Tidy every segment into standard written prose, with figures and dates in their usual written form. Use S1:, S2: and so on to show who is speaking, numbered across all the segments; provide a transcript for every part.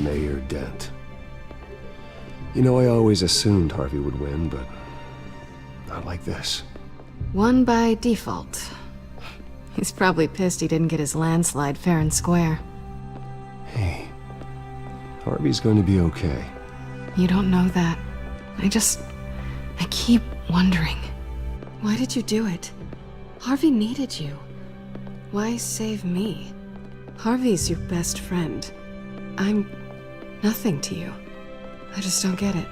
S1: Mayor Dent. You know, I always assumed Harvey would win, but not like this.
S2: Won by default. He's probably pissed he didn't get his landslide fair and square.
S1: Hey, Harvey's going to be okay.
S2: You don't know that. I keep wondering. Why did you do it? Harvey needed you. Why save me? Harvey's your best friend. I'm nothing to you. I just don't get it.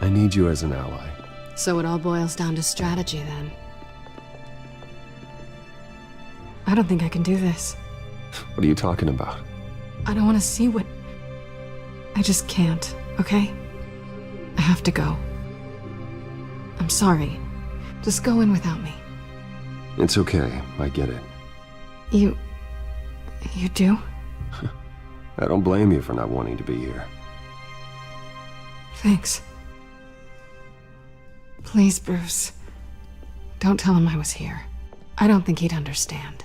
S1: I need you as an ally.
S2: So it all boils down to strategy, then. I don't think I can do this.
S1: What are you talking about?
S2: I don't want to see what... I just can't, okay? I have to go. I'm sorry. Just go in without me.
S1: It's okay, I get it.
S2: You do?
S1: I don't blame you for not wanting to be here.
S2: Thanks. Please, Bruce. Don't tell him I was here. I don't think he'd understand.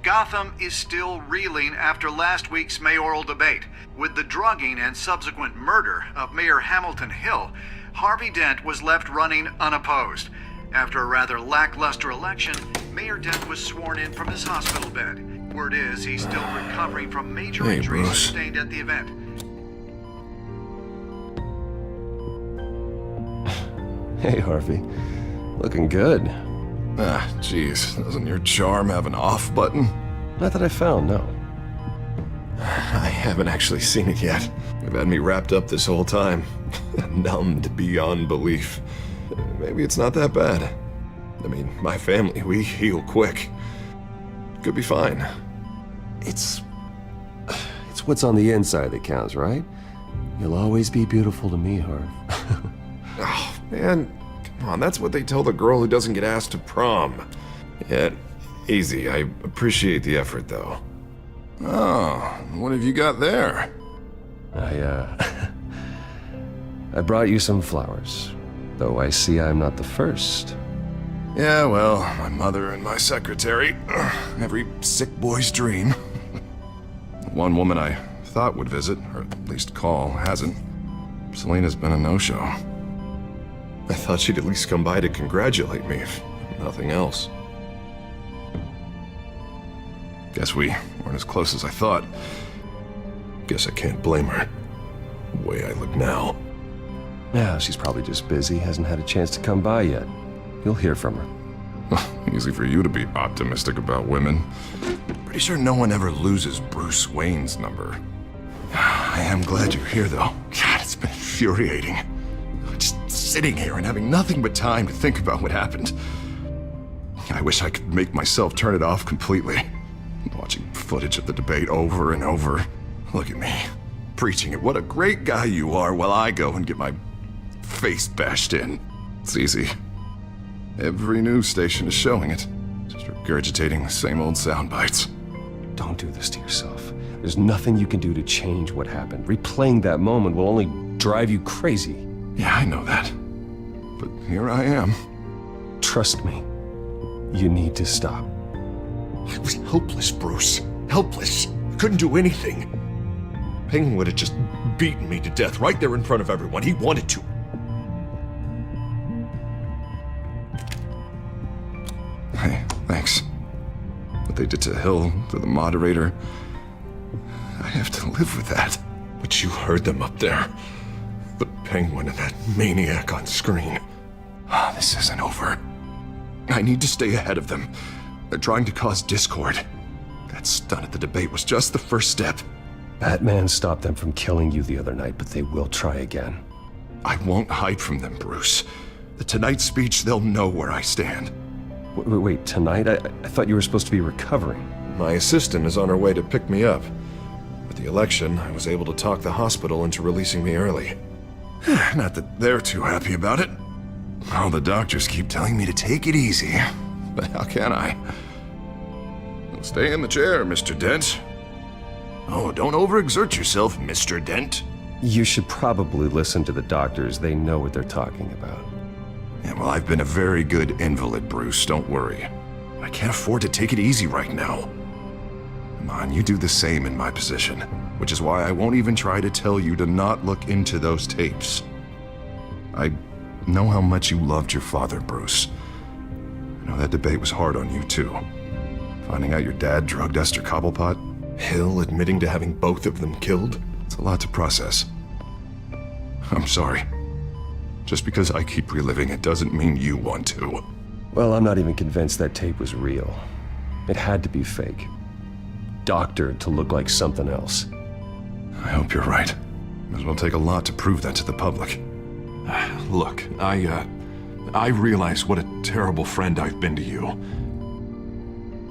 S3: Gotham is still reeling after last week's mayoral debate. With the drugging and subsequent murder of Mayor Hamilton Hill, Harvey Dent was left running unopposed. After a rather lackluster election, Mayor Dent was sworn in from his hospital bed. Word is he's still recovering from major injuries sustained at the event.
S1: Hey, Harvey. Looking good.
S4: Ah, jeez. Doesn't your charm have an off button?
S1: Not that I found, no.
S4: I haven't actually seen it yet. You've had me wrapped up this whole time. Numbed beyond belief. Maybe it's not that bad. I mean, my family, we heal quick. Could be fine.
S1: It's what's on the inside that counts, right? You'll always be beautiful to me, Harv.
S4: Oh, man. Come on, that's what they tell the girl who doesn't get asked to prom. Yeah, easy. I appreciate the effort, though. Oh, what have you got there?
S1: I brought you some flowers. Though I see I'm not the first.
S4: Yeah, well, my mother and my secretary. Every sick boy's dream. One woman I thought would visit, or at least call, hasn't. Selena's been a no-show. I thought she'd at least come by to congratulate me, if nothing else. Guess we weren't as close as I thought. Guess I can't blame her. The way I look now.
S1: Yeah, she's probably just busy, hasn't had a chance to come by yet. You'll hear from her.
S4: Easy for you to be optimistic about women. Pretty sure no one ever loses Bruce Wayne's number. I am glad you're here, though. God, it's been infuriating. Just sitting here and having nothing but time to think about what happened. I wish I could make myself turn it off completely. Watching footage of the debate over and over. Look at me, preaching at what a great guy you are while I go and get my face bashed in. It's easy. Every news station is showing it. Just regurgitating the same old sound bites.
S1: Don't do this to yourself. There's nothing you can do to change what happened. Replaying that moment will only drive you crazy.
S4: Yeah, I know that. But here I am.
S1: Trust me. You need to stop.
S4: I was helpless, Bruce. Helpless. Couldn't do anything. Penguin would have just beaten me to death right there in front of everyone. He wanted to. Hey, thanks. What they did to Hill, to the moderator, I have to live with that. But you heard them up there. The Penguin and that maniac on screen. This isn't over. I need to stay ahead of them. They're trying to cause discord. That stunt at the debate was just the first step.
S1: Batman stopped them from killing you the other night, but they will try again.
S4: I won't hide from them, Bruce. The Tonight speech, they'll know where I stand.
S1: Wait, tonight? I thought you were supposed to be recovering.
S4: My assistant is on her way to pick me up. With the election, I was able to talk the hospital into releasing me early. Not that they're too happy about it. All the doctors keep telling me to take it easy. But how can I? Stay in the chair, Mr. Dent. Oh, don't overexert yourself, Mr. Dent.
S1: You should probably listen to the doctors. They know what they're talking about.
S4: Yeah, well, I've been a very good invalid, Bruce. Don't worry. I can't afford to take it easy right now. Come on, you do the same in my position, which is why I won't even try to tell you to not look into those tapes. I know how much you loved your father, Bruce. I know that debate was hard on you, too. Finding out your dad drugged Esther Cobblepot, Hill admitting to having both of them killed, it's a lot to process. I'm sorry. Just because I keep reliving it doesn't mean you want to.
S1: Well, I'm not even convinced that tape was real. It had to be fake. Doctored to look like something else.
S4: I hope you're right. It will take a lot to prove that to the public.
S5: Look, I realize what a terrible friend I've been to you.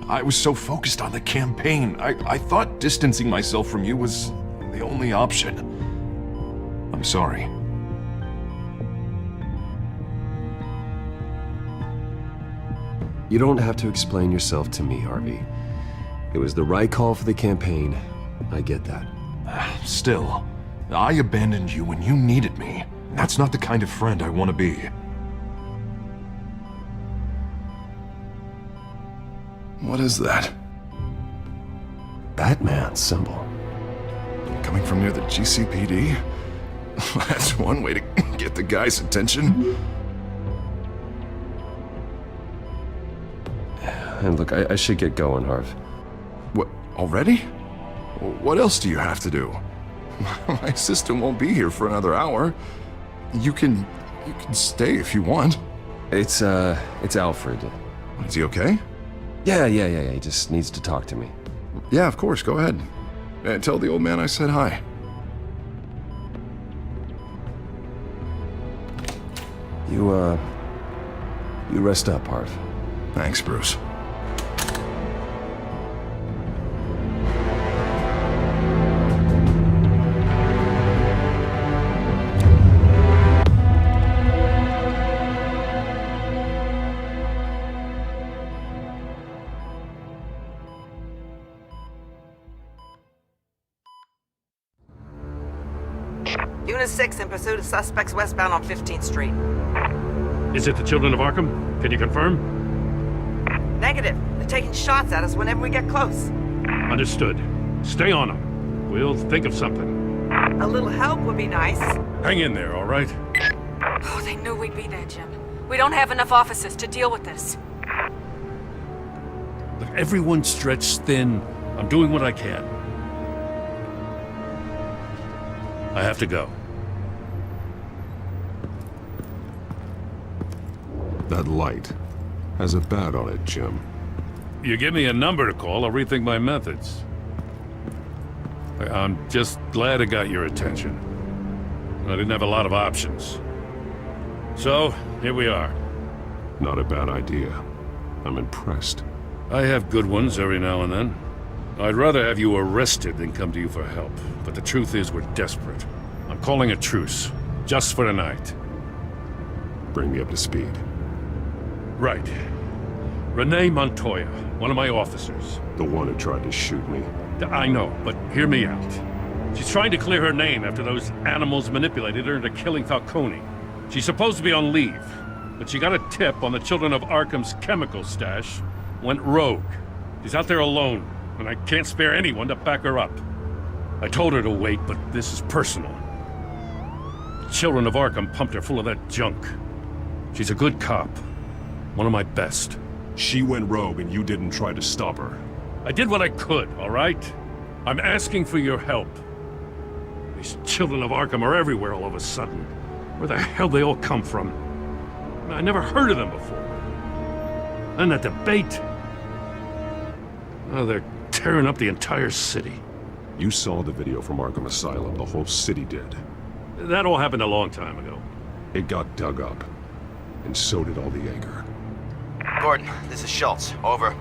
S5: I was so focused on the campaign. I thought distancing myself from you was the only option. I'm sorry.
S1: You don't have to explain yourself to me, Harvey. It was the right call for the campaign. I get that.
S5: Still, I abandoned you when you needed me. That's not the kind of friend I want to be.
S4: What is that?
S1: Batman symbol.
S4: Coming from near the GCPD? That's one way to get the guy's attention.
S1: And look, I should get going, Harv.
S4: What, already? What else do you have to do? My assistant won't be here for another hour. You can stay if you want.
S1: It's Alfred.
S4: Is he okay?
S1: Yeah, he just needs to talk to me.
S4: Yeah, of course, go ahead. And tell the old man I said hi.
S1: You rest up, Harv.
S4: Thanks, Bruce.
S6: Unit 6 in pursuit of suspects westbound on 15th Street.
S7: Is it the Children of Arkham? Can you confirm?
S6: Negative. They're taking shots at us whenever we get close.
S7: Understood. Stay on them. We'll think of something.
S6: A little help would be nice.
S7: Hang in there, all right?
S8: Oh, they knew we'd be there, Jim. We don't have enough officers to deal with this.
S7: Look, everyone's stretched thin. I'm doing what I can. I have to go.
S9: That light has a bat on it, Jim.
S7: You give me a number to call, I'll rethink my methods. I'm just glad I got your attention. I didn't have a lot of options. So, here we are.
S9: Not a bad idea. I'm impressed.
S7: I have good ones every now and then. I'd rather have you arrested than come to you for help. But the truth is, we're desperate. I'm calling a truce. Just for tonight.
S9: Bring me up to speed.
S7: Right. Renee Montoya, one of my officers.
S9: The one who tried to shoot me.
S7: I know, but hear me out. She's trying to clear her name after those animals manipulated her into killing Falcone. She's supposed to be on leave, but she got a tip on the Children of Arkham's chemical stash, went rogue. She's out there alone, and I can't spare anyone to back her up. I told her to wait, but this is personal. The Children of Arkham pumped her full of that junk. She's a good cop. One of my best.
S9: She went rogue and you didn't try to stop her.
S7: I did what I could, all right? I'm asking for your help. These Children of Arkham are everywhere all of a sudden. Where the hell they all come from? I never heard of them before. And that debate. Oh, they're tearing up the entire city.
S9: You saw the video from Arkham Asylum. The whole city did.
S7: That all happened a long time ago.
S9: It got dug up. And so did all the anger.
S10: Gordon, this is Schultz. Over.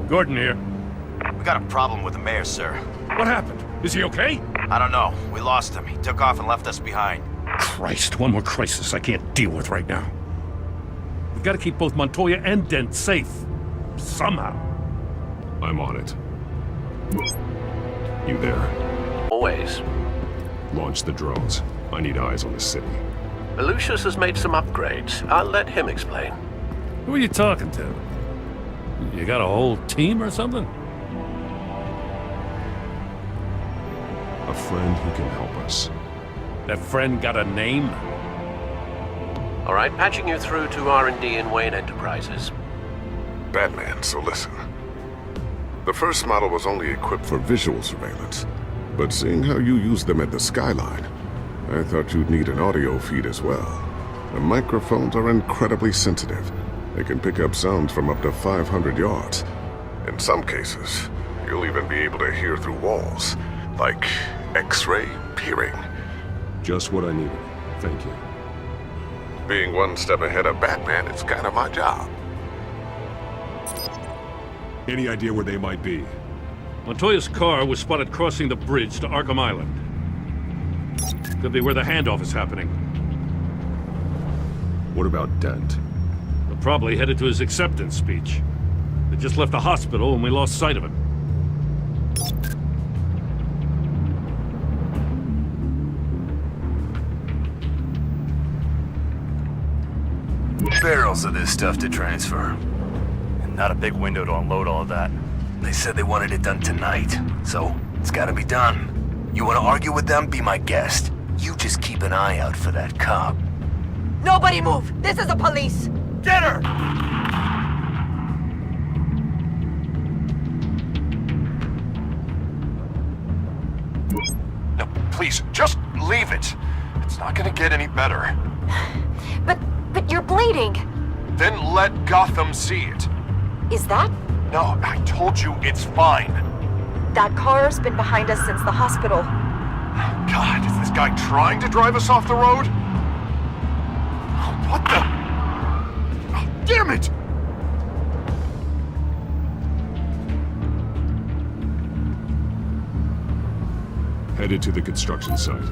S7: Gordon here.
S10: We got a problem with the mayor, sir.
S7: What happened? Is he okay?
S10: I don't know. We lost him. He took off and left us behind.
S7: Christ, one more crisis I can't deal with right now. We've got to keep both Montoya and Dent safe. Somehow.
S9: I'm on it. You there?
S11: Always.
S9: Launch the drones. I need eyes on the city.
S11: Lucius has made some upgrades. I'll let him explain.
S7: Who are you talking to? You got a whole team or something?
S9: friend who can help us.
S7: That friend got a name?
S11: All right, patching you through to R&D in Wayne Enterprises.
S12: Batman, so listen. The first model was only equipped for visual surveillance, but seeing how you use them at the skyline, I thought you'd need an audio feed as well. The microphones are incredibly sensitive. They can pick up sounds from up to 500 yards. In some cases, you'll even be able to hear through walls, like X-ray peering.
S9: Just what I needed. Thank you.
S12: Being one step ahead of Batman, it's kind of my job.
S9: Any idea where they might be?
S7: Montoya's car was spotted crossing the bridge to Arkham Island. Could be where the handoff is happening.
S9: What about Dent?
S7: They're probably headed to his acceptance speech. They just left the hospital and we lost sight of him.
S10: Barrels of this stuff to transfer. And not a big window to unload all of that. They said they wanted it done tonight, so it's gotta be done. You wanna argue with them? Be my guest. You just keep an eye out for that cop.
S8: Nobody move! This is the police!
S10: Get her!
S5: No, please, just leave it. It's not gonna get any better.
S8: But you're bleeding!
S5: Then let Gotham see it.
S8: Is that?
S5: No, I told you it's fine.
S8: That car's been behind us since the hospital.
S5: God, is this guy trying to drive us off the road? What the? Oh, damn it!
S9: Headed to the construction site.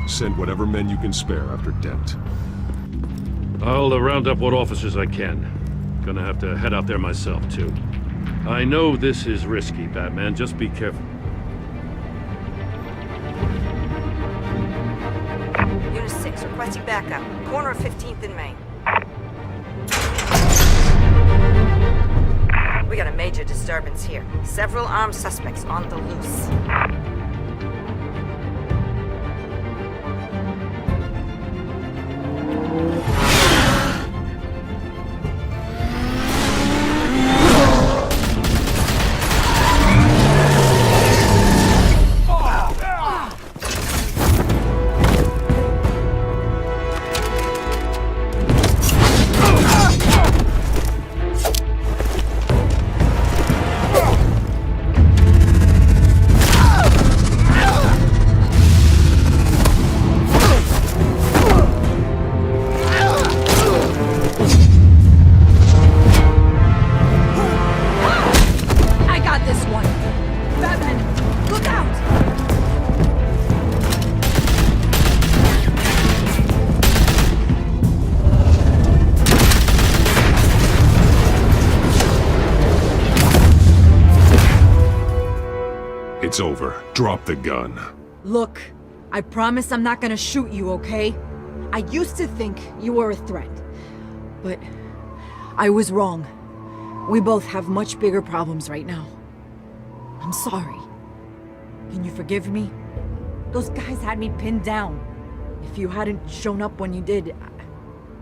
S9: Send whatever men you can spare after Dent.
S7: I'll round up what officers I can. Gonna have to head out there myself, too. I know this is risky, Batman. Just be careful.
S6: Unit 6, requesting backup. Corner of 15th and Main. We got a major disturbance here. Several armed suspects on the loose.
S9: It's over. Drop the gun.
S13: Look, I promise I'm not gonna shoot you, okay? I used to think you were a threat, but I was wrong. We both have much bigger problems right now. I'm sorry. Can you forgive me? Those guys had me pinned down. If you hadn't shown up when you did,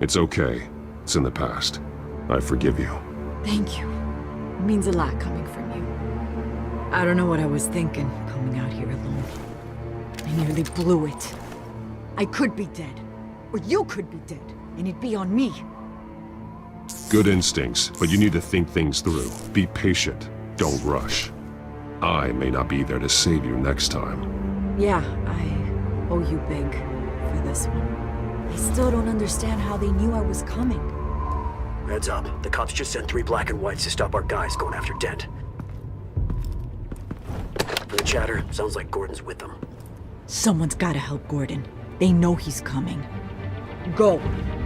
S9: It's okay. It's in the past. I forgive you.
S13: Thank you. It means a lot coming from you. I don't know what I was thinking, coming out here alone. I nearly blew it. I could be dead. Or you could be dead, and it'd be on me.
S9: Good instincts, but you need to think things through. Be patient. Don't rush. I may not be there to save you next time.
S13: Yeah, I owe you big for this one. I still don't understand how they knew I was coming.
S14: Heads up. The cops just sent 3 black and whites to stop our guys going after Dent. For the chatter, sounds like Gordon's with them.
S13: Someone's gotta help Gordon. They know he's coming. Go.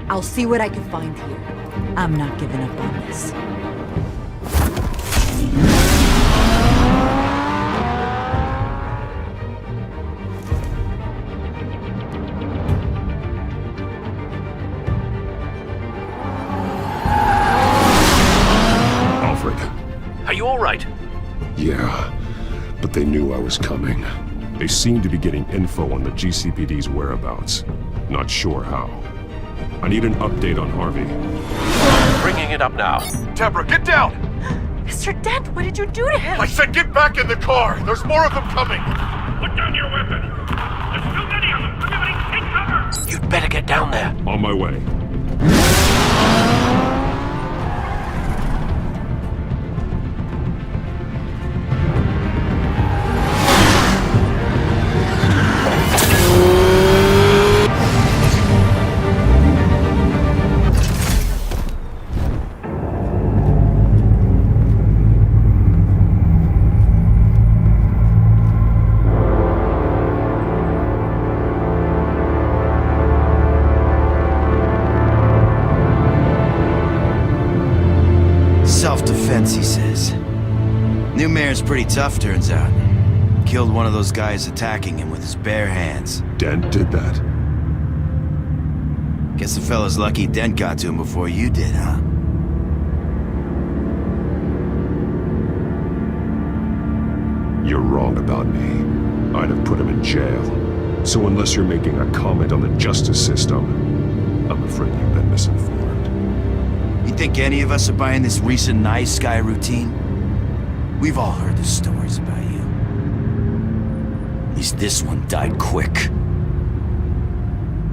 S13: I'll see what I can find here. I'm not giving up on this.
S9: Alfred.
S11: Are you all right?
S9: Yeah, but they knew I was coming. They seem to be getting info on the GCPD's whereabouts. Not sure how. I need an update on Harvey.
S11: Bringing it up now.
S5: Deborah, get down!
S6: Mr. Dent, what did you do to him?
S5: I said get back in the car! There's more of them coming!
S7: Put down your weapon! There's too many of them! Everybody take cover!
S11: You'd better get down there.
S9: On my way.
S15: Self-defense, he says. New mayor's pretty tough, turns out. Killed one of those guys attacking him with his bare hands.
S9: Dent did that.
S15: Guess the fella's lucky Dent got to him before you did, huh?
S9: You're wrong about me. I'd have put him in jail. So unless you're making a comment on the justice system, I'm afraid you've been misinformed.
S15: You think any of us are buying this recent nice guy routine? We've all heard the stories about you. At least this one died quick.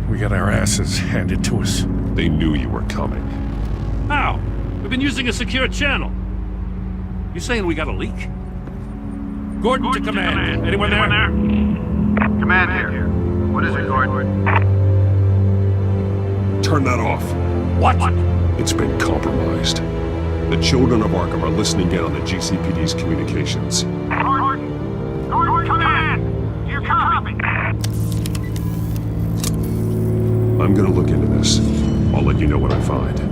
S7: We got our asses handed to us.
S9: They knew you were coming.
S7: How? We've been using a secure channel. You saying we got a leak? Gordon to command. Anyone there?
S3: Command here. What is it, Gordon?
S9: Turn that off.
S7: What?
S9: It's been compromised. The children of Arkham are listening in on the GCPD's communications.
S3: Gordon! Gordon, command! You copy?
S9: I'm gonna look into this. I'll let you know what I find.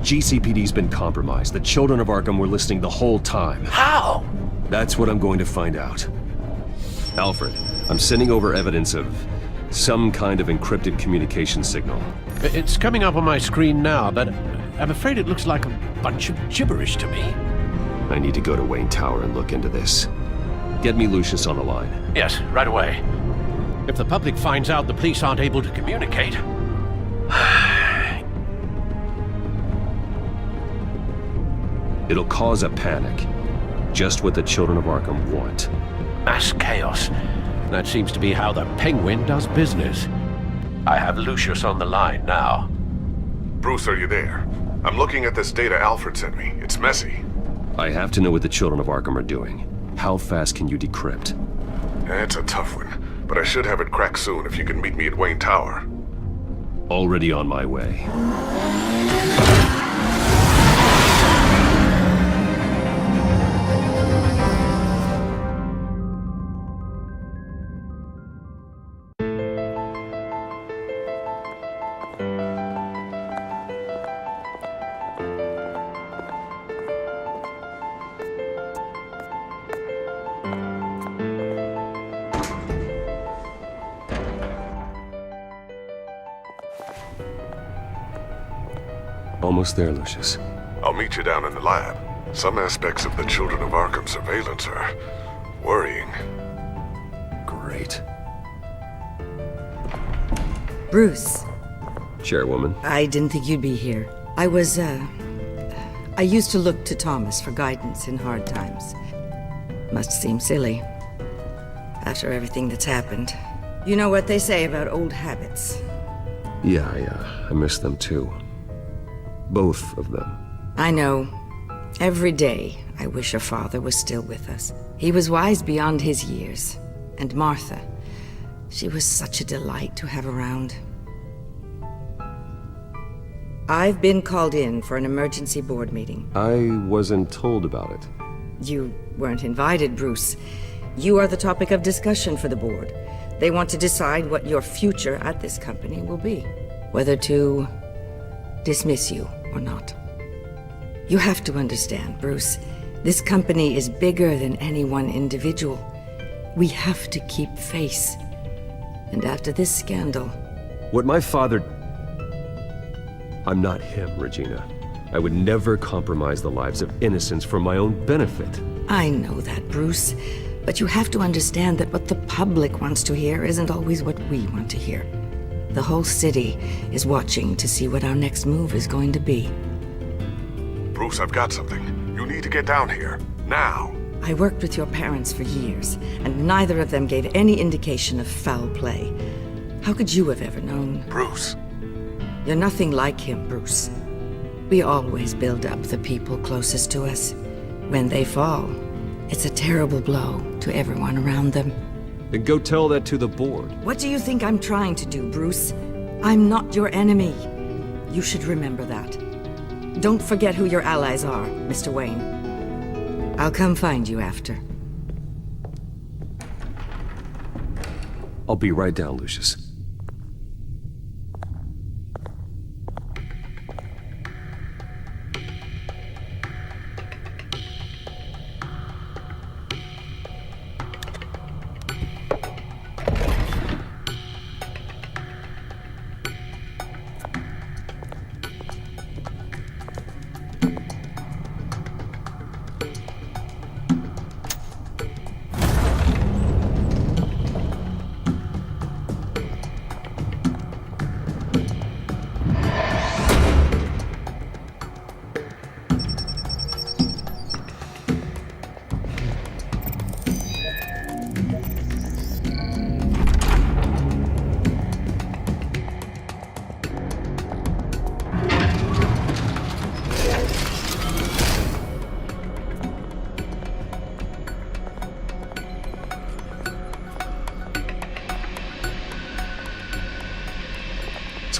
S9: GCPD's been compromised. The children of Arkham were listening the whole time.
S11: How?
S1: That's what I'm going to find out. Alfred, I'm sending over evidence of some kind of encrypted communication signal.
S11: It's coming up on my screen now, but I'm afraid it looks like a bunch of gibberish to me.
S1: I need to go to Wayne Tower and look into this. Get me Lucius on the line.
S11: Yes, right away. If the public finds out the police aren't able to communicate...
S1: It'll cause a panic. Just what the children of Arkham want.
S11: Mass chaos. That seems to be how the Penguin does business. I have Lucius on the line now.
S12: Bruce, are you there? I'm looking at this data Alfred sent me. It's messy.
S1: I have to know what the children of Arkham are doing. How fast can you decrypt?
S12: It's a tough one, but I should have it cracked soon if you can meet me at Wayne Tower.
S1: Already on my way. Almost there, Lucius.
S12: I'll meet you down in the lab. Some aspects of the Children of Arkham surveillance are worrying.
S1: Great.
S16: Bruce.
S1: Chairwoman.
S16: I didn't think you'd be here. I used to look to Thomas for guidance in hard times. Must seem silly. After everything that's happened. You know what they say about old habits.
S1: Yeah, I miss them too. Both of them.
S16: I know. Every day, I wish her father was still with us. He was wise beyond his years. And Martha, she was such a delight to have around. I've been called in for an emergency board meeting.
S1: I wasn't told about it.
S16: You weren't invited, Bruce. You are the topic of discussion for the board. They want to decide what your future at this company will be. Whether to dismiss you or not. You have to understand, Bruce. This company is bigger than any one individual. We have to keep face. And after this scandal...
S1: What my father... I'm not him, Regina. I would never compromise the lives of innocents for my own benefit.
S16: I know that, Bruce. But you have to understand that what the public wants to hear isn't always what we want to hear. The whole city is watching to see what our next move is going to be.
S12: Bruce, I've got something. You need to get down here. Now.
S16: I worked with your parents for years, and neither of them gave any indication of foul play. How could you have ever known?
S12: Bruce.
S16: You're nothing like him, Bruce. We always build up the people closest to us. When they fall, it's a terrible blow to everyone around them.
S1: Then go tell that to the board.
S16: What do you think I'm trying to do, Bruce? I'm not your enemy. You should remember that. Don't forget who your allies are, Mr. Wayne. I'll come find you after.
S1: I'll be right down, Lucius.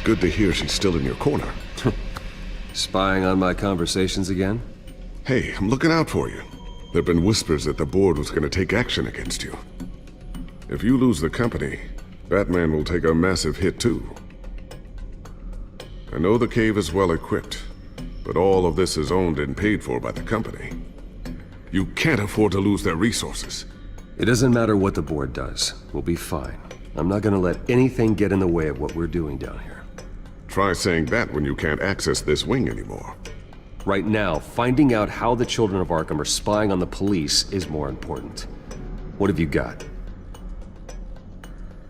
S12: Good to hear she's still in your corner.
S1: Spying on my conversations again?
S12: Hey, I'm looking out for you. There've been whispers that the board was going to take action against you. If you lose the company, Batman will take a massive hit too. I know the cave is well equipped, but all of this is owned and paid for by the company. You can't afford to lose their resources.
S1: It doesn't matter what the board does. We'll be fine. I'm not gonna let anything get in the way of what we're doing down here.
S12: Try saying that when you can't access this wing anymore.
S1: Right now, finding out how the children of Arkham are spying on the police is more important. What have you got?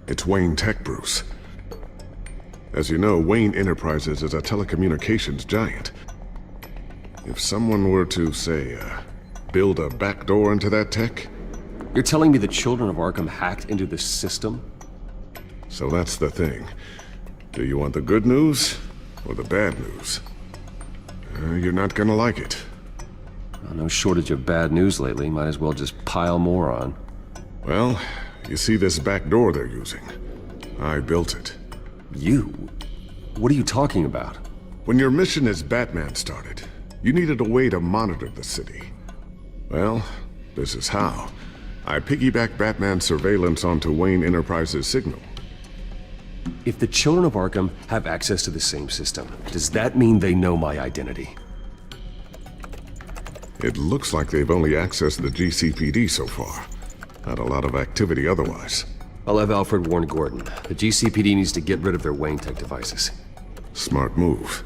S12: It's Wayne Tech, Bruce. As you know, Wayne Enterprises is a telecommunications giant. If someone were to, say, build a backdoor into that tech...
S1: You're telling me the children of Arkham hacked into this system?
S12: So that's the thing. Do you want the good news or the bad news? You're not gonna like it.
S1: Well, no shortage of bad news lately. Might as well just pile more on.
S12: Well, you see this back door they're using? I built it.
S1: You? What are you talking about?
S12: When your mission as Batman started, you needed a way to monitor the city. Well, this is how. I piggybacked Batman's surveillance onto Wayne Enterprises' signal.
S1: If the children of Arkham have access to the same system, does that mean they know my identity?
S12: It looks like they've only accessed the GCPD so far. Not a lot of activity otherwise.
S1: I'll have Alfred warn Gordon. The GCPD needs to get rid of their Wayne Tech devices.
S12: Smart move.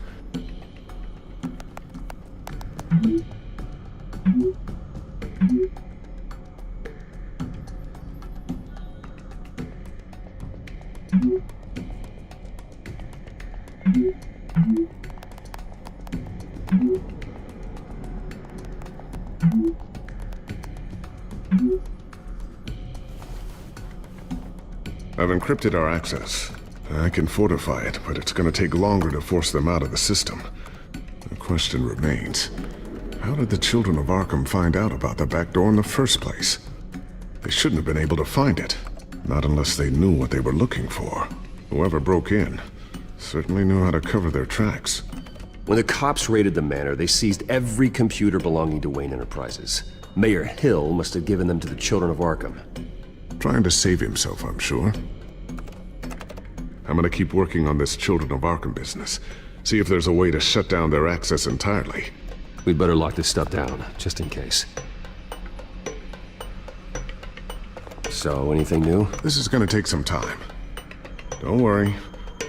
S12: I've encrypted our access. I can fortify it, but it's gonna take longer to force them out of the system. The question remains, how did the children of Arkham find out about the back door in the first place? They shouldn't have been able to find it. Not unless they knew what they were looking for. Whoever broke in certainly knew how to cover their tracks.
S1: When the cops raided the manor, they seized every computer belonging to Wayne Enterprises. Mayor Hill must have given them to the children of Arkham.
S12: Trying to save himself, I'm sure. I'm gonna keep working on this Children of Arkham business. See if there's a way to shut down their access entirely.
S1: We'd better lock this stuff down, just in case. So, anything new?
S12: This is gonna take some time. Don't worry.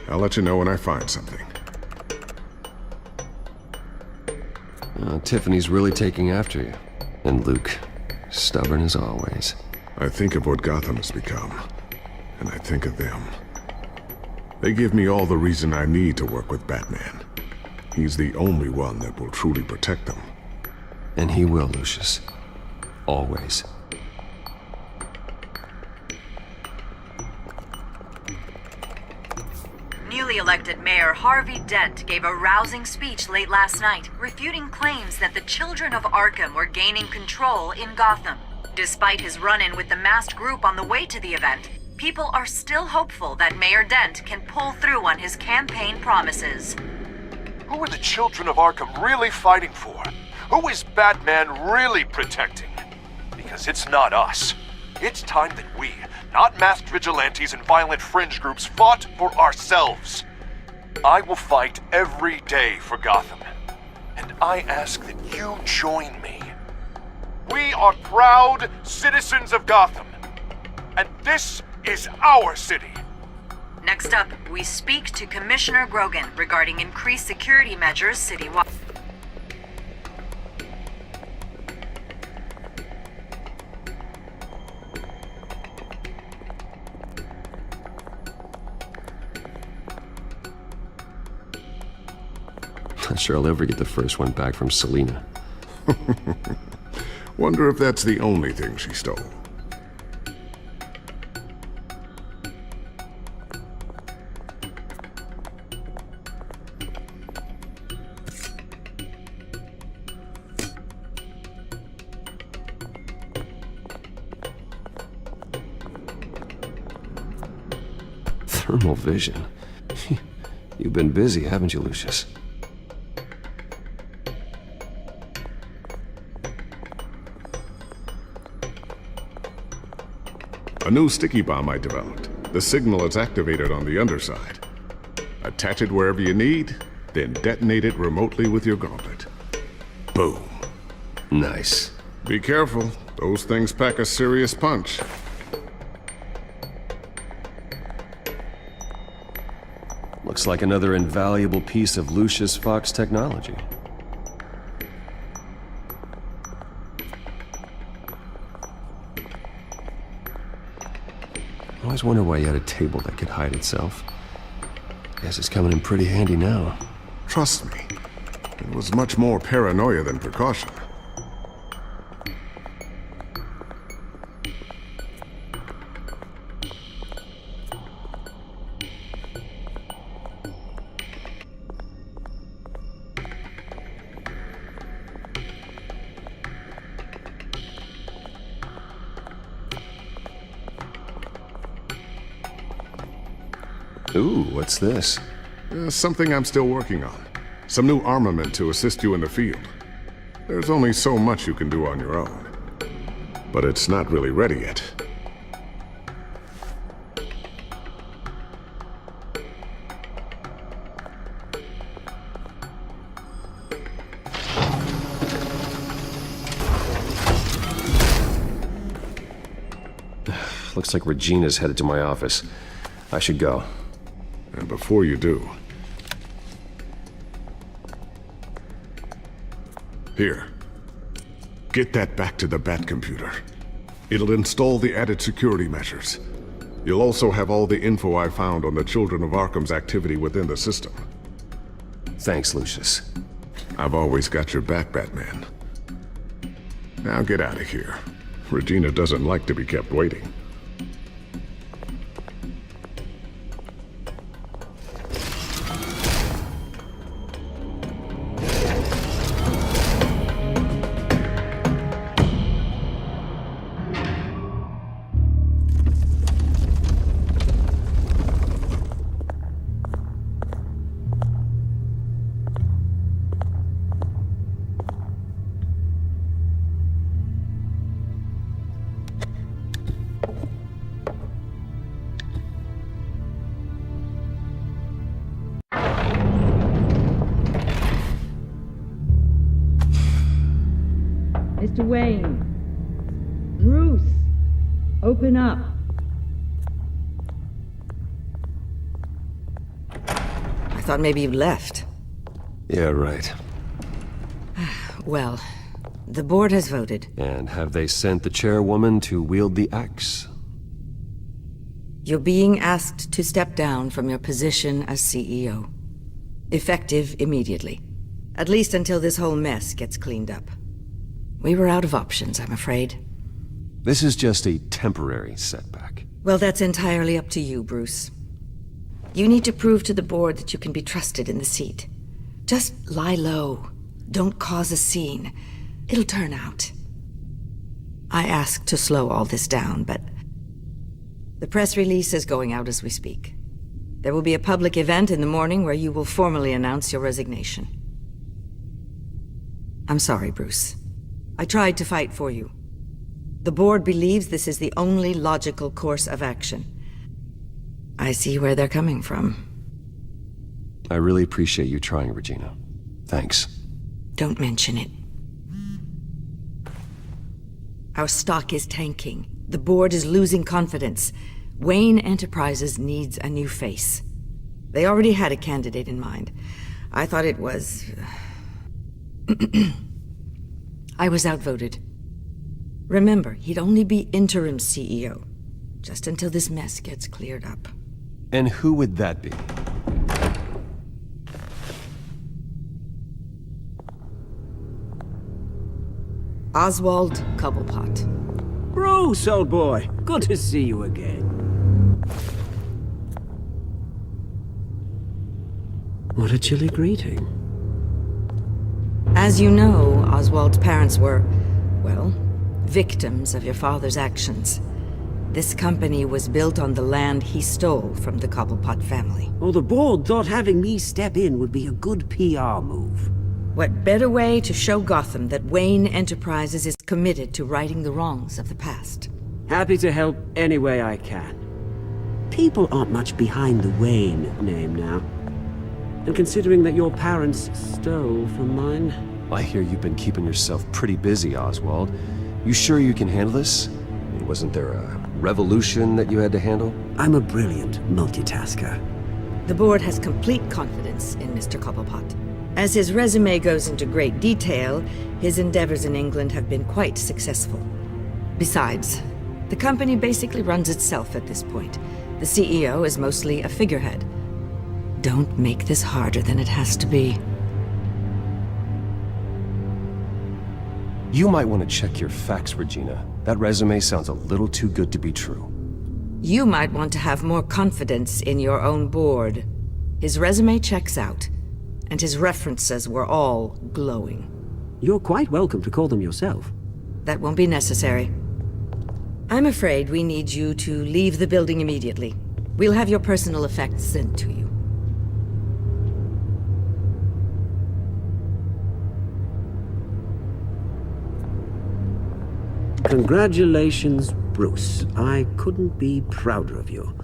S12: I'll let you know when I find something.
S1: Tiffany's really taking after you. And Luke, stubborn as always.
S12: I think of what Gotham has become, and I think of them. They give me all the reason I need to work with Batman. He's the only one that will truly protect them.
S1: And he will, Lucius. Always.
S17: Newly elected Mayor Harvey Dent gave a rousing speech late last night, refuting claims that the children of Arkham were gaining control in Gotham. Despite his run-in with the masked group on the way to the event, people are still hopeful that Mayor Dent can pull through on his campaign promises.
S5: Who are the children of Arkham really fighting for? Who is Batman really protecting? Because it's not us. It's time that we, not masked vigilantes and violent fringe groups, fought for ourselves. I will fight every day for Gotham. And I ask that you join me. We are proud citizens of Gotham. And this is our city.
S17: Next up, we speak to Commissioner Grogan regarding increased security measures citywide.
S1: Not sure I'll ever get the first one back from Selina.
S12: Wonder if that's the only thing she stole.
S1: Thermal vision. You've been busy, haven't you, Lucius?
S12: A new sticky bomb I developed. The signal is activated on the underside. Attach it wherever you need, then detonate it remotely with your gauntlet. Boom.
S1: Nice.
S12: Be careful. Those things pack a serious punch.
S1: Looks like another invaluable piece of Lucius Fox technology. I always wonder why you had a table that could hide itself. Guess it's coming in pretty handy now.
S12: Trust me, it was much more paranoia than precaution.
S1: Ooh, what's this?
S12: Something I'm still working on. Some new armament to assist you in the field. There's only so much you can do on your own. But it's not really ready yet.
S1: Looks like Regina's headed to my office. I should go.
S12: And before you do... Here. Get that back to the Bat computer. It'll install the added security measures. You'll also have all the info I found on the Children of Arkham's activity within the system.
S1: Thanks, Lucius.
S12: I've always got your back, Batman. Now get out of here. Regina doesn't like to be kept waiting.
S16: Mr. Wayne. Bruce, open up. I thought maybe you left.
S1: Yeah, right.
S16: Well, the board has voted.
S1: And have they sent the chairwoman to wield the axe?
S16: You're being asked to step down from your position as CEO. Effective immediately. At least until this whole mess gets cleaned up. We were out of options, I'm afraid.
S1: This is just a temporary setback.
S16: Well, that's entirely up to you, Bruce. You need to prove to the board that you can be trusted in the seat. Just lie low. Don't cause a scene. It'll turn out. I asked to slow all this down, but the press release is going out as we speak. There will be a public event in the morning where you will formally announce your resignation. I'm sorry, Bruce. I tried to fight for you. The board believes this is the only logical course of action. I see where they're coming from.
S1: I really appreciate you trying, Regina. Thanks.
S16: Don't mention it. Our stock is tanking. The board is losing confidence. Wayne Enterprises needs a new face. They already had a candidate in mind. I thought it was... I was outvoted. Remember, he'd only be interim CEO, just until this mess gets cleared up.
S1: And who would that be?
S16: Oswald Cobblepot.
S14: Bruce, old boy. Good to see you again. What a chilly greeting.
S16: As you know, Oswald's parents were, well, victims of your father's actions. This company was built on the land he stole from the Cobblepot family.
S14: Well, the board thought having me step in would be a good PR move.
S16: What better way to show Gotham that Wayne Enterprises is committed to righting the wrongs of the past?
S14: Happy to help any way I can. People aren't much behind the Wayne name now. And considering that your parents stole from mine...
S1: I hear you've been keeping yourself pretty busy, Oswald. You sure you can handle this? Wasn't there a revolution that you had to handle?
S14: I'm a brilliant multitasker.
S16: The board has complete confidence in Mr. Cobblepot. As his resume goes into great detail, his endeavors in England have been quite successful. Besides, the company basically runs itself at this point. The CEO is mostly a figurehead. Don't make this harder than it has to be.
S1: You might want to check your facts, Regina. That resume sounds a little too good to be true.
S16: You might want to have more confidence in your own board. His resume checks out, and his references were all glowing.
S14: You're quite welcome to call them yourself.
S16: That won't be necessary. I'm afraid we need you to leave the building immediately. We'll have your personal effects sent to you.
S14: Congratulations, Bruce. I couldn't be prouder of you.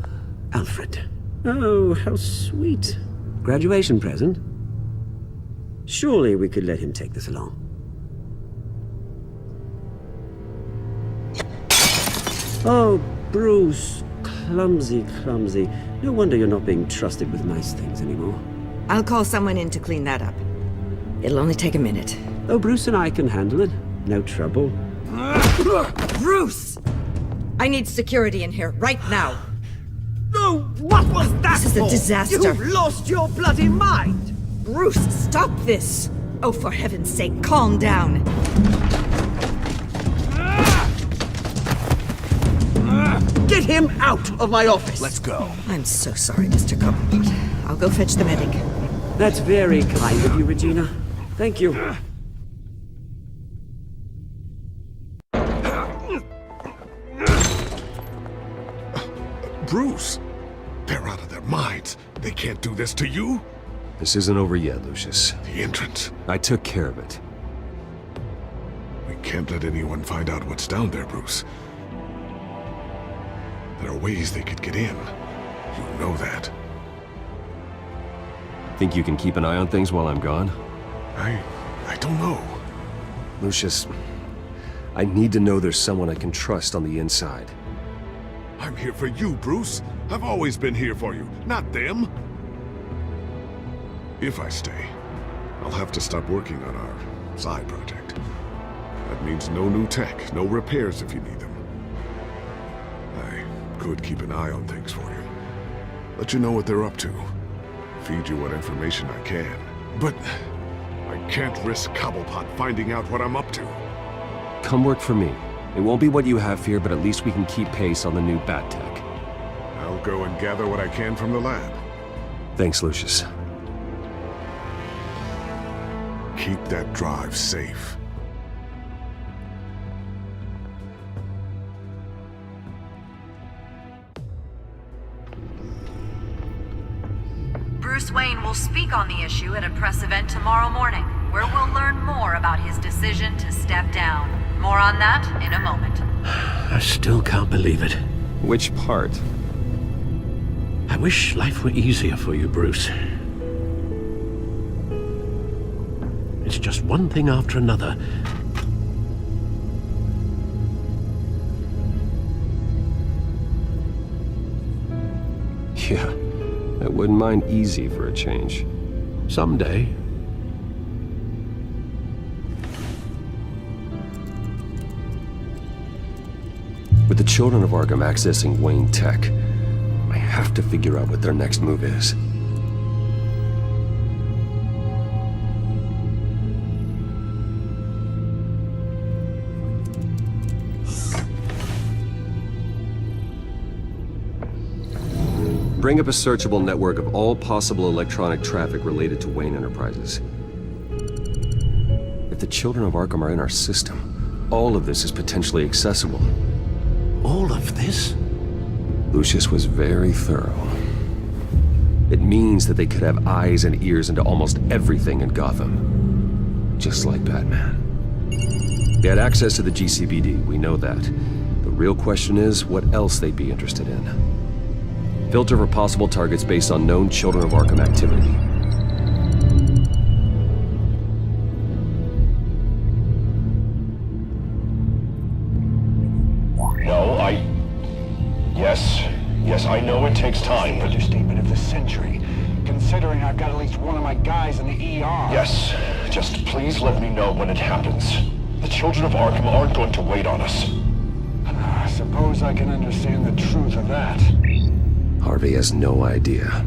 S14: Alfred. Oh, how sweet. Graduation present? Surely we could let him take this along. Oh, Bruce. Clumsy, clumsy. No wonder you're not being trusted with nice things anymore.
S16: I'll call someone in to clean that up. It'll only take a minute.
S14: Oh, Bruce and I can handle it. No trouble.
S16: Bruce! I need security in here, right now.
S14: No, what was that?
S16: This is a disaster.
S14: You lost your bloody mind!
S16: Bruce, stop this! Oh, for heaven's sake, calm down.
S14: Get him out of my office!
S10: Let's go.
S16: I'm so sorry, Mr. Cobblepot. I'll go fetch the medic.
S14: That's very kind of you, Regina. Thank you.
S12: Bruce, they're out of their minds. They can't do this to you.
S1: This isn't over yet, Lucius.
S12: The entrance.
S1: I took care of it.
S12: We can't let anyone find out what's down there, Bruce. There are ways they could get in. You know that.
S1: Think you can keep an eye on things while I'm gone?
S12: I don't know.
S1: Lucius, I need to know there's someone I can trust on the inside.
S12: I'm here for you, Bruce. I've always been here for you, not them. If I stay, I'll have to stop working on our side project. That means no new tech, no repairs if you need them. I could keep an eye on things for you. Let you know what they're up to. Feed you what information I can. But I can't risk Cobblepot finding out what I'm up to.
S1: Come work for me. It won't be what you have here, but at least we can keep pace on the new bat tech.
S12: I'll go and gather what I can from the lab.
S1: Thanks, Lucius.
S12: Keep that drive safe.
S17: Bruce Wayne will speak on the issue at a press event tomorrow morning, where we'll learn more about his decision to step down. More on that in a moment.
S11: I still can't believe it.
S1: Which part?
S11: I wish life were easier for you, Bruce. It's just one thing after another.
S1: Yeah, I wouldn't mind easy for a change.
S11: Someday.
S1: With the children of Arkham accessing Wayne Tech, I have to figure out what their next move is. Bring up a searchable network of all possible electronic traffic related to Wayne Enterprises. If the children of Arkham are in our system, all of this is potentially accessible.
S11: All of this?
S1: Lucius was very thorough. It means that they could have eyes and ears into almost everything in Gotham. Just like Batman. They had access to the GCPD, we know that. The real question is what else they'd be interested in. Filter for possible targets based on known Children of Arkham activity.
S18: Yes, I know it takes time, but... Understatement of the century, considering I've got at least one of my guys in the ER.
S9: Yes, just please let me know when it happens. The Children of Arkham aren't going to wait on us.
S18: I suppose I can understand the truth of that.
S1: Harvey has no idea.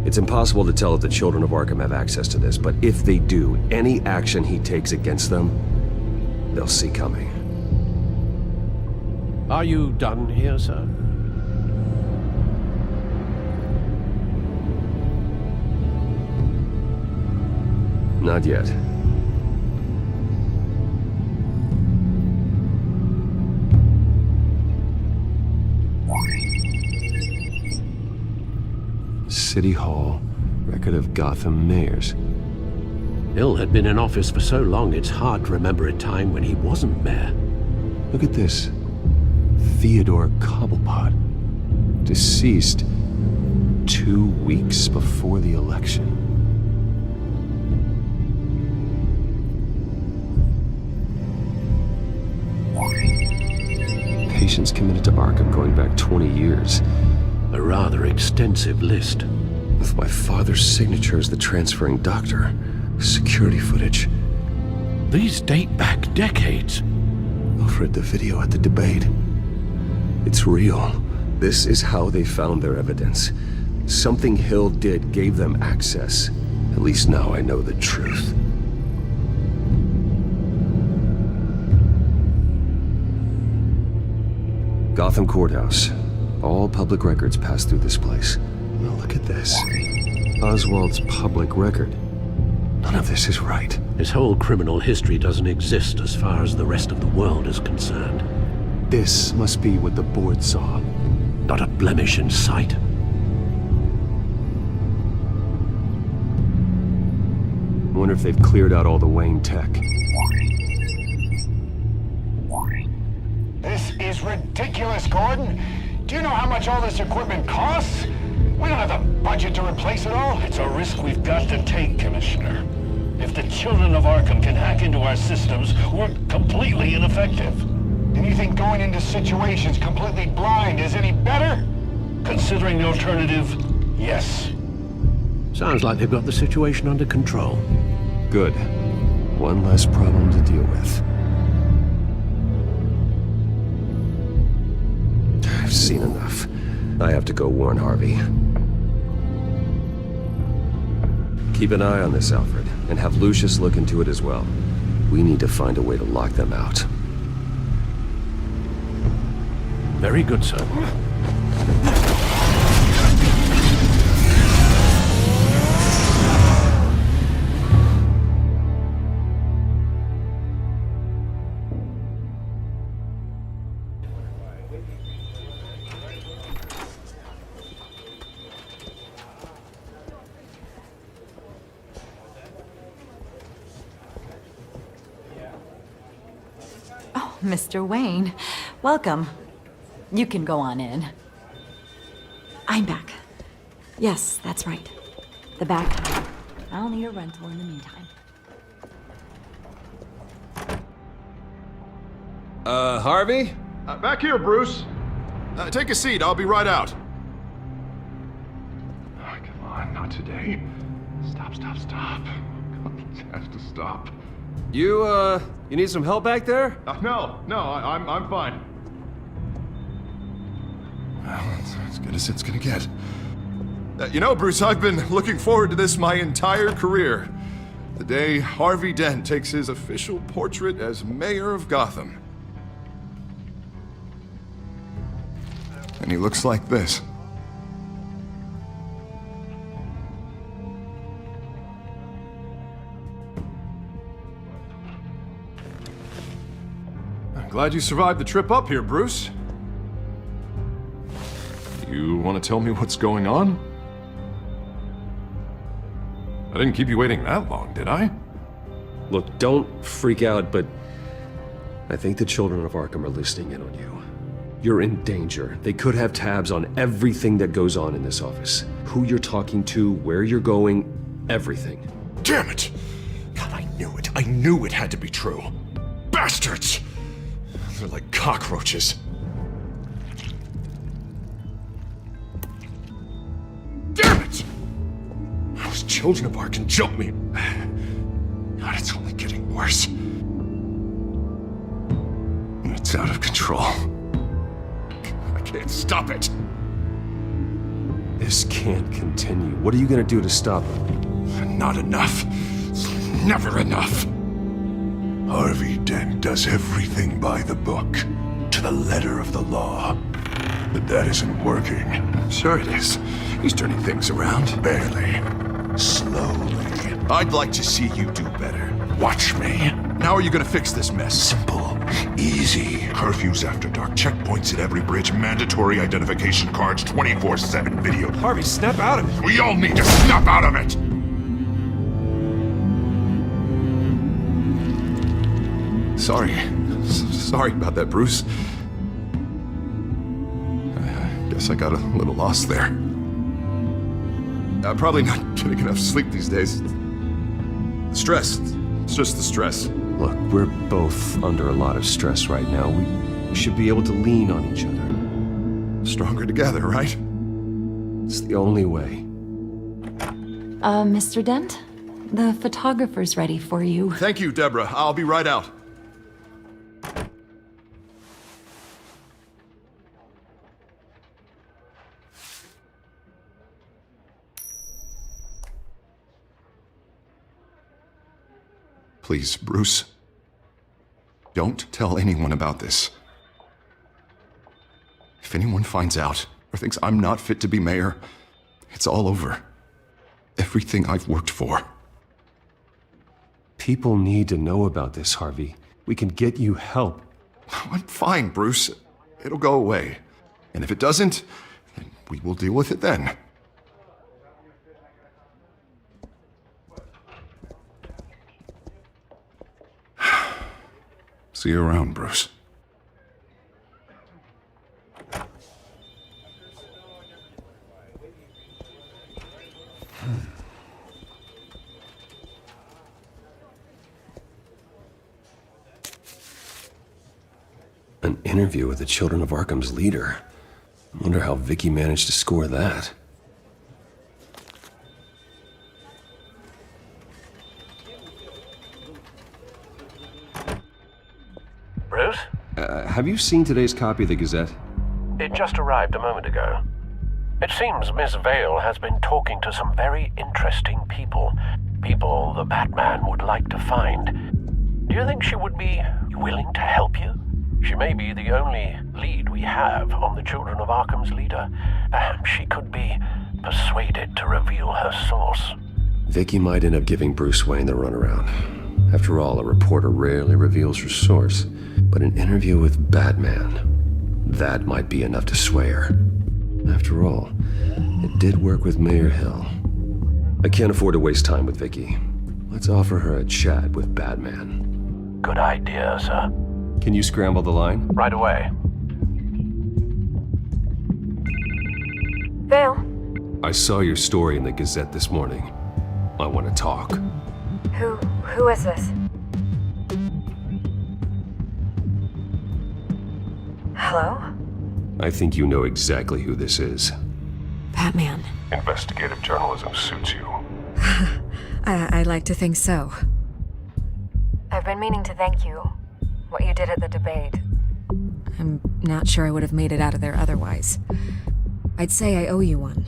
S1: It's impossible to tell if the Children of Arkham have access to this, but if they do, any action he takes against them, they'll see coming.
S11: Are you done here, sir?
S1: Not yet. City Hall, record of Gotham mayors.
S11: Hill had been in office for so long, it's hard to remember a time when he wasn't mayor.
S1: Look at this. Theodore Cobblepot. Deceased 2 weeks before the election. Patients committed to Arkham going back 20 years.
S11: A rather extensive list.
S1: With my father's signature as the transferring doctor. Security footage.
S11: These date back decades.
S1: Alfred, the video at the debate. It's real. This is how they found their evidence. Something Hill did gave them access. At least now I know the truth. Gotham Courthouse. All public records pass through this place. Now look at this. Oswald's public record. None of this is right.
S11: His whole criminal history doesn't exist as far as the rest of the world is concerned.
S1: This must be what the board saw.
S11: Not a blemish in sight.
S1: I wonder if they've cleared out all the Wayne tech.
S18: This is ridiculous, Gordon. Do you know how much all this equipment costs? We don't have the budget to replace it all.
S9: It's a risk we've got to take, Commissioner. If the Children of Arkham can hack into our systems, we're completely ineffective.
S18: And you think going into situations completely blind is any better? Considering the alternative, yes.
S11: Sounds like they've got the situation under control.
S1: Good. One less problem to deal with. I've seen enough. I have to go warn Harvey. Keep an eye on this, Alfred, and have Lucius look into it as well. We need to find a way to lock them out.
S11: Very good, sir.
S19: Mr. Wayne, welcome. You can go on in. I'm back. Yes, that's right. The back. I'll need a rental in the meantime.
S1: Harvey?
S4: Back here, Bruce. Take a seat. I'll be right out. Oh, come on, not today. Stop. God, this has to stop.
S1: You need some help back there?
S4: No, I'm fine. Well, it's as good as it's gonna get. You know, Bruce, I've been looking forward to this my entire career. The day Harvey Dent takes his official portrait as mayor of Gotham. And he looks like this. I'm glad you survived the trip up here, Bruce. You want to tell me what's going on? I didn't keep you waiting that long, did I?
S1: Look, don't freak out, but I think the children of Arkham are listening in on you. You're in danger. They could have tabs on everything that goes on in this office. Who you're talking to, where you're going, everything.
S4: Damn it! God, I knew it had to be true. Bastards! They're like cockroaches. Damn it! Those children of Arkham jumped me. God, it's only getting worse. It's out of control. I can't stop it.
S1: This can't continue. What are you gonna do to stop it?
S4: Not enough. Never enough. Harvey Dent does everything by the book, to the letter of the law. But that isn't working. Sure it is. He's turning things around. Barely. Slowly. I'd like to see you do better. Watch me. How are you gonna fix this mess? Simple. Easy. Curfews after dark. Checkpoints at every bridge. Mandatory identification cards. 24/7 video.
S1: Harvey, snap out of it.
S4: We all need to snap out of it! Sorry about that, Bruce. I guess I got a little lost there. I'm probably not getting enough sleep these days. Stress. It's just the stress.
S1: Look, we're both under a lot of stress right now. We should be able to lean on each other.
S4: Stronger together, right?
S1: It's the only way.
S19: Mr. Dent? The photographer's ready for you.
S4: Thank you, Deborah. I'll be right out. Please, Bruce. Don't tell anyone about this. If anyone finds out or thinks I'm not fit to be mayor, it's all over. Everything I've worked for.
S1: People need to know about this, Harvey. We can get you help.
S4: I'm fine, Bruce. It'll go away. And if it doesn't, then we will deal with it then. See you around, Bruce.
S1: An interview with the Children of Arkham's leader. I wonder how Vicky managed to score that.
S11: Bruce?
S1: Have you seen today's copy of the Gazette?
S11: It just arrived a moment ago. It seems Miss Vale has been talking to some very interesting people. People the Batman would like to find. Do you think she would be willing to help you? She may be the only lead we have on the Children of Arkham's leader. Perhaps she could be persuaded to reveal her source.
S1: Vicky might end up giving Bruce Wayne the runaround. After all, a reporter rarely reveals her source. But an interview with Batman, that might be enough to sway her. After all, it did work with Mayor Hill. I can't afford to waste time with Vicky. Let's offer her a chat with Batman.
S11: Good idea, sir.
S1: Can you scramble the line?
S11: Right away.
S8: Vale,
S1: I saw your story in the Gazette this morning. I want to talk.
S8: who is this? Hello?
S1: I think you know exactly who this is.
S19: Batman.
S9: Investigative journalism suits you.
S2: I'd like to think so.
S8: I've been meaning to thank you. What you did at the debate.
S2: I'm not sure I would have made it out of there otherwise. I'd say I owe you one.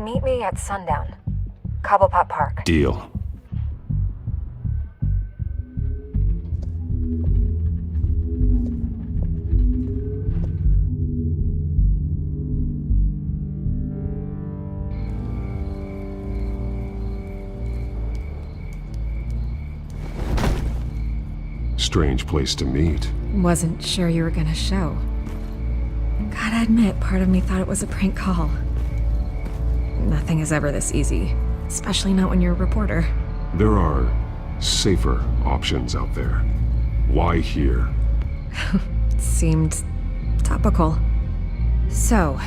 S8: Meet me at sundown. Cobblepot Park.
S1: Deal.
S9: Strange place to meet.
S2: Wasn't sure you were gonna show. Gotta admit, part of me thought it was a prank call. Nothing is ever this easy, especially not when you're a reporter.
S9: There are safer options out there. Why here?
S2: Seemed topical. So,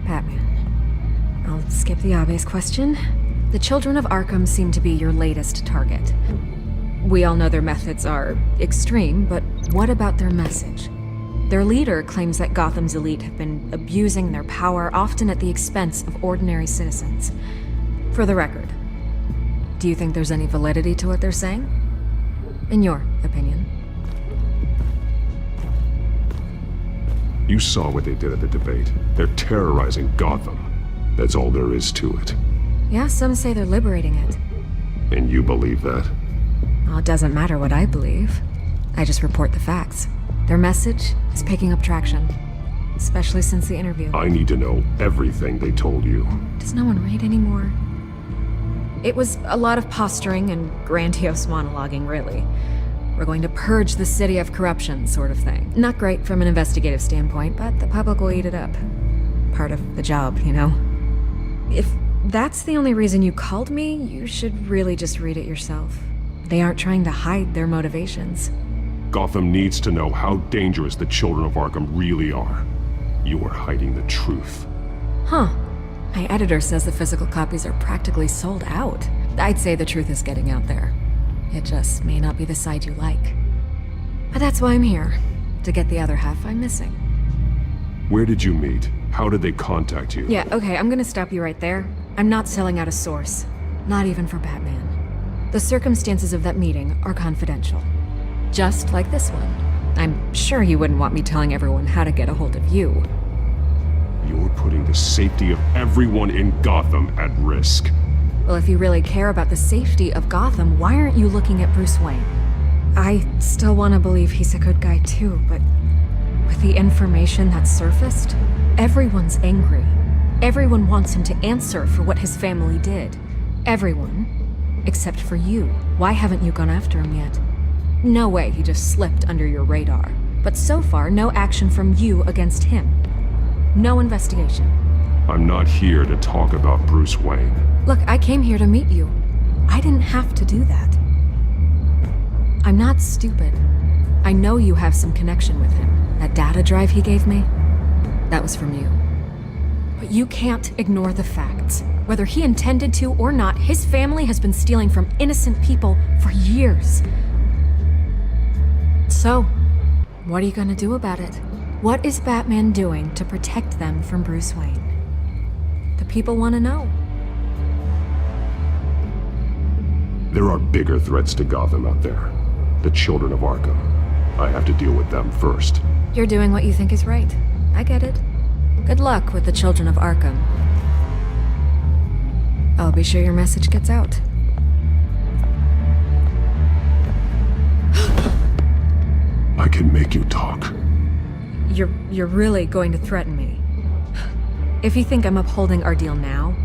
S2: Batman. I'll skip the obvious question. The Children of Arkham seem to be your latest target. We all know their methods are extreme, but what about their message? Their leader claims that Gotham's elite have been abusing their power, often at the expense of ordinary citizens. For the record, do you think there's any validity to what they're saying? In your opinion?
S9: You saw what they did at the debate. They're terrorizing Gotham. That's all there is to it.
S2: Yeah, some say they're liberating it.
S9: And you believe that?
S2: Well, it doesn't matter what I believe. I just report the facts. Their message is picking up traction, especially since the interview.
S9: I need to know everything they told you.
S2: Does no one read anymore? It was a lot of posturing and grandiose monologuing, really. We're going to purge the city of corruption, sort of thing. Not great from an investigative standpoint, but the public will eat it up. Part of the job, you know? If that's the only reason you called me, you should really just read it yourself. They aren't trying to hide their motivations.
S9: Gotham needs to know how dangerous the Children of Arkham really are. You are hiding the truth.
S2: Huh. My editor says the physical copies are practically sold out. I'd say the truth is getting out there. It just may not be the side you like. But that's why I'm here, to get the other half I'm missing.
S9: Where did you meet? How did they contact you?
S2: Yeah, okay, I'm gonna stop you right there. I'm not selling out a source. Not even for Batman. The circumstances of that meeting are confidential. Just like this one. I'm sure you wouldn't want me telling everyone how to get a hold of you.
S9: You're putting the safety of everyone in Gotham at risk.
S2: Well, if you really care about the safety of Gotham, why aren't you looking at Bruce Wayne? I still want to believe he's a good guy too, but with the information that's surfaced, everyone's angry. Everyone wants him to answer for what his family did. Everyone. Except for you. Why haven't you gone after him yet? No way he just slipped under your radar. But so far, no action from you against him. No investigation.
S9: I'm not here to talk about Bruce Wayne.
S2: Look, I came here to meet you. I didn't have to do that. I'm not stupid. I know you have some connection with him. That data drive he gave me, that was from you. But you can't ignore the facts. Whether he intended to or not, his family has been stealing from innocent people for years. So,
S20: What are you gonna do about it? What is Batman doing to protect them from Bruce Wayne? The people want to know.
S9: There are bigger threats to Gotham out there. The children of Arkham. I have to deal with them first.
S20: You're doing what you think is right. I get it. Good luck with the children of Arkham. I'll be sure your message gets out.
S9: I can make you talk.
S20: You're really going to threaten me. If you think I'm upholding our deal now...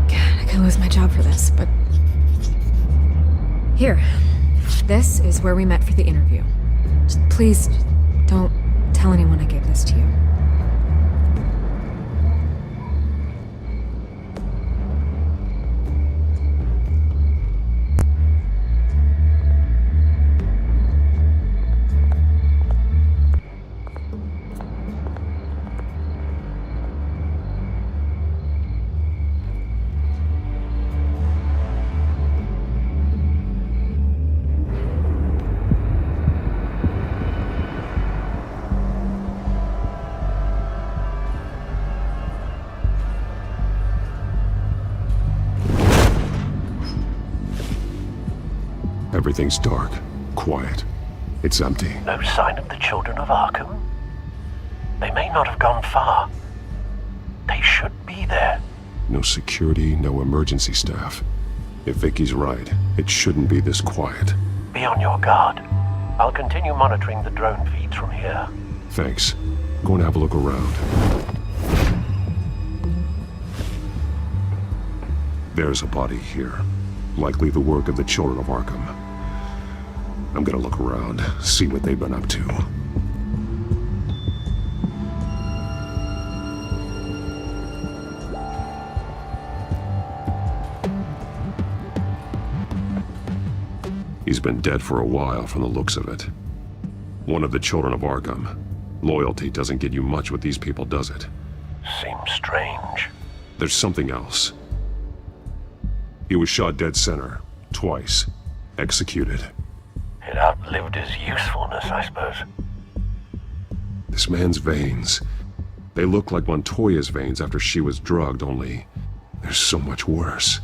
S20: God, I could lose my job for this, but... Here. This is where we met for the interview. Just please, don't tell anyone I gave this to you.
S9: Everything's dark, quiet. It's empty.
S11: No sign of the children of Arkham? They may not have gone far. They should be there.
S9: No security, no emergency staff. If Vicky's right, it shouldn't be this quiet.
S11: Be on your guard. I'll continue monitoring the drone feeds from here.
S9: Thanks. Go and have a look around. There's a body here. Likely the work of the children of Arkham. I'm gonna look around, see what they've been up to. He's been dead for a while from the looks of it. One of the children of Arkham. Loyalty doesn't get you much with these people, does it?
S11: Seems strange.
S9: There's something else. He was shot dead center, twice, executed.
S11: It outlived his usefulness, I suppose.
S9: This man's veins. They look like Montoya's veins after she was drugged, only they're so much worse.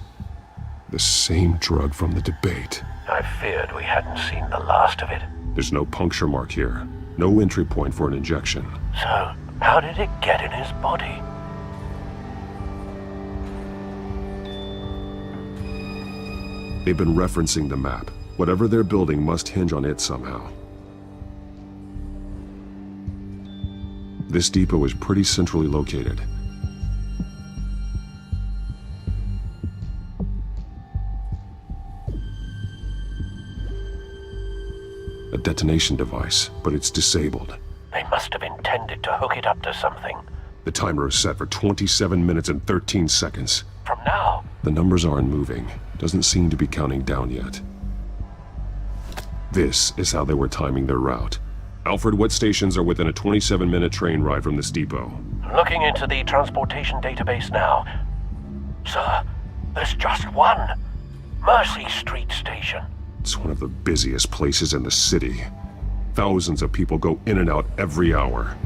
S9: The same drug from the debate.
S11: I feared we hadn't seen the last of it.
S9: There's no puncture mark here. No entry point for an injection.
S11: So, how did it get in his body?
S9: They've been referencing the map. Whatever they're building must hinge on it somehow. This depot is pretty centrally located. A detonation device, but it's disabled.
S11: They must have intended to hook it up to something.
S9: The timer is set for 27 minutes and 13 seconds.
S11: From now?
S9: The numbers aren't moving. Doesn't seem to be counting down yet. This is how they were timing their route. Alfred, what stations are within a 27-minute train ride from this depot?
S11: Looking into the transportation database now. Sir, there's just one. Mercy Street Station.
S9: It's one of the busiest places in the city. Thousands of people go in and out every hour.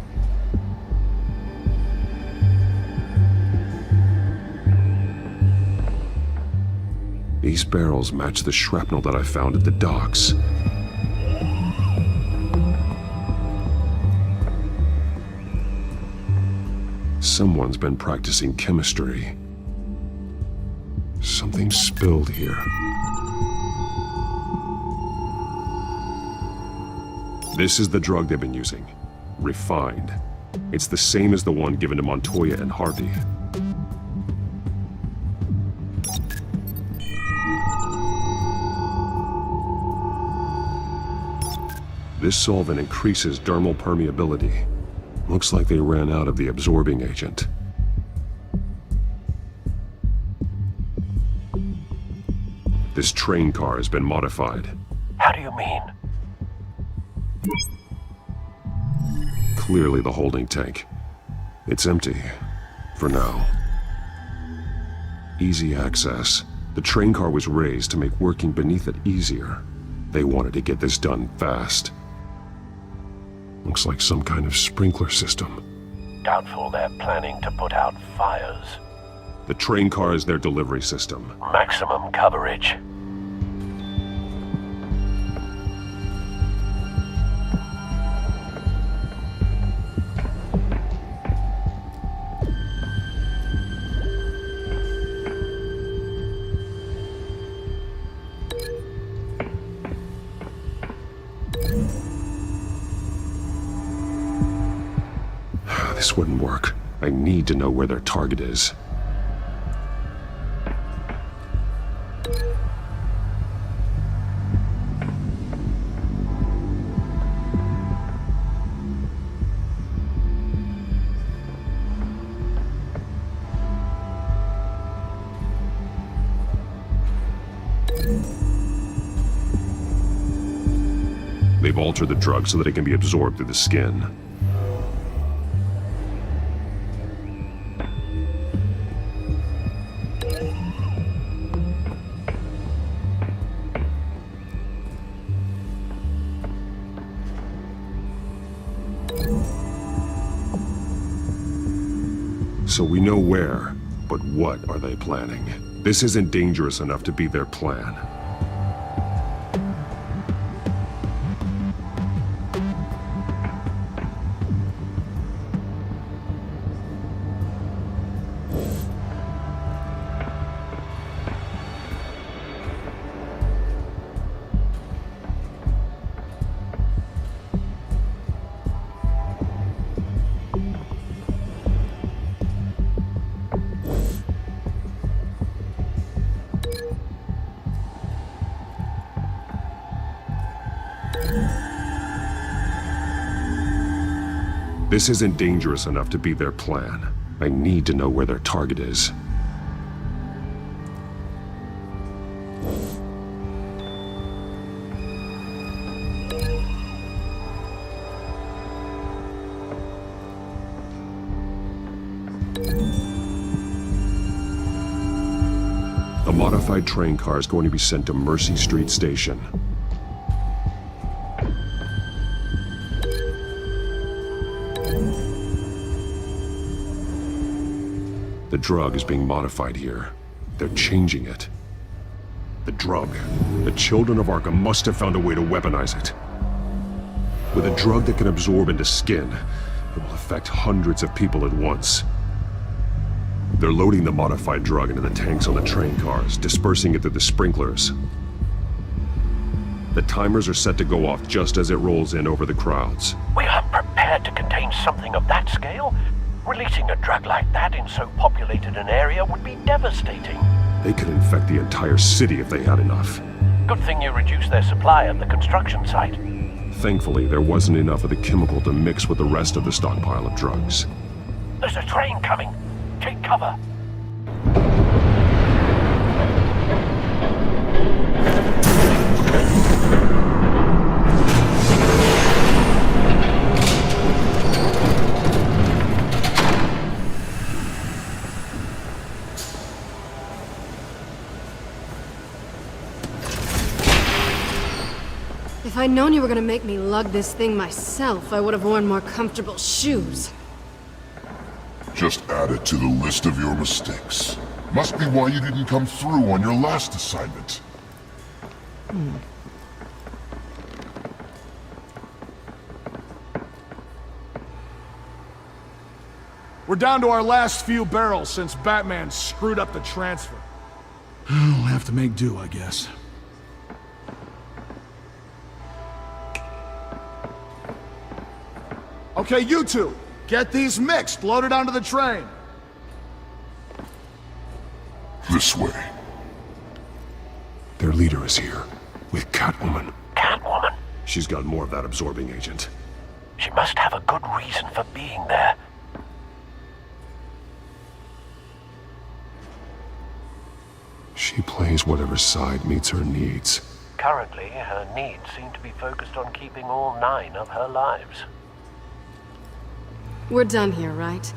S9: These barrels match the shrapnel that I found at the docks. Someone's been practicing chemistry. Something spilled here. This is the drug they've been using. Refined. It's the same as the one given to Montoya and Harvey. This solvent increases dermal permeability. Looks like they ran out of the absorbing agent. This train car has been modified.
S11: How do you mean?
S9: Clearly the holding tank. It's empty. For now. Easy access. The train car was raised to make working beneath it easier. They wanted to get this done fast. Looks like some kind of sprinkler system.
S11: Doubtful they're planning to put out fires.
S9: The train car is their delivery system.
S11: Maximum coverage.
S9: This wouldn't work. I need to know where their target is. They've altered the drug so that it can be absorbed through the skin. So we know where, but what are they planning? This isn't dangerous enough to be their plan. This isn't dangerous enough to be their plan. I need to know where their target is. A modified train car is going to be sent to Mercy Street Station. The drug is being modified here. They're changing it. The drug. The children of Arkham must have found a way to weaponize it. With a drug that can absorb into skin, it will affect hundreds of people at once. They're loading the modified drug into the tanks on the train cars, dispersing it through the sprinklers. The timers are set to go off just as it rolls in over the crowds.
S11: We aren't prepared to contain something of that scale. Releasing a drug like that in so populated an area would be devastating.
S9: They could infect the entire city if they had enough.
S11: Good thing you reduced their supply at the construction site.
S9: Thankfully, there wasn't enough of the chemical to mix with the rest of the stockpile of drugs.
S11: There's a train coming. Take cover.
S2: If I'd known you were gonna make me lug this thing myself, I would have worn more comfortable shoes.
S12: Just add it to the list of your mistakes. Must be why you didn't come through on your last assignment.
S21: We're down to our last few barrels since Batman screwed up the transfer. We'll have to make do, I guess. Okay, you two, get these mixed, loaded onto the train.
S12: This way.
S9: Their leader is here, with Catwoman.
S11: Catwoman?
S9: She's got more of that absorbing agent.
S11: She must have a good reason for being there.
S9: She plays whatever side meets her needs.
S11: Currently, her needs seem to be focused on keeping all 9 of her lives.
S2: We're done here, right?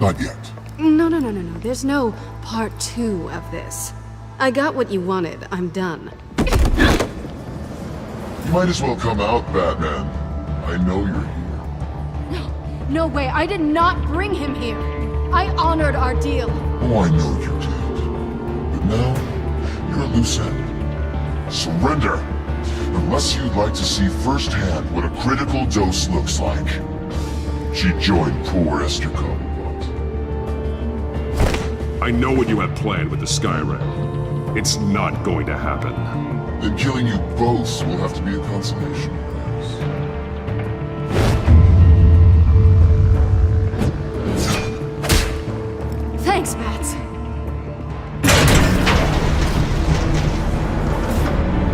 S12: Not yet.
S2: No. There's no part 2 of this. I got what you wanted. I'm done.
S12: You might as well come out, Batman. I know you're here.
S20: No way, I did not bring him here. I honored our deal.
S12: Oh, I know you did. But now, you're a loose end. Surrender! Unless you'd like to see firsthand what a critical dose looks like. She joined poor Esther Cobblepot.
S9: I know what you had planned with the Skyrim. It's not going to happen.
S12: Then killing you both will have to be a consummation.
S20: Thanks, Bats.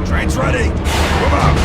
S15: Train's ready! Move out!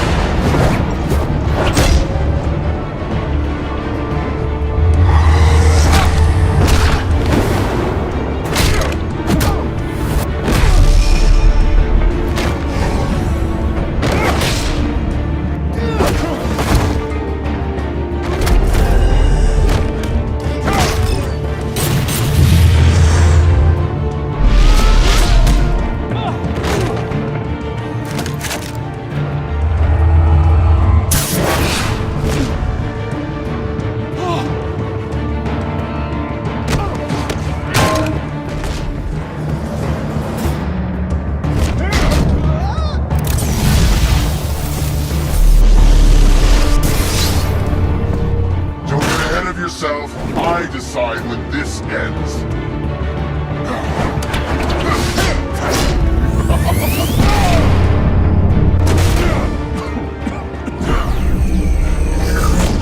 S12: I decide when this ends.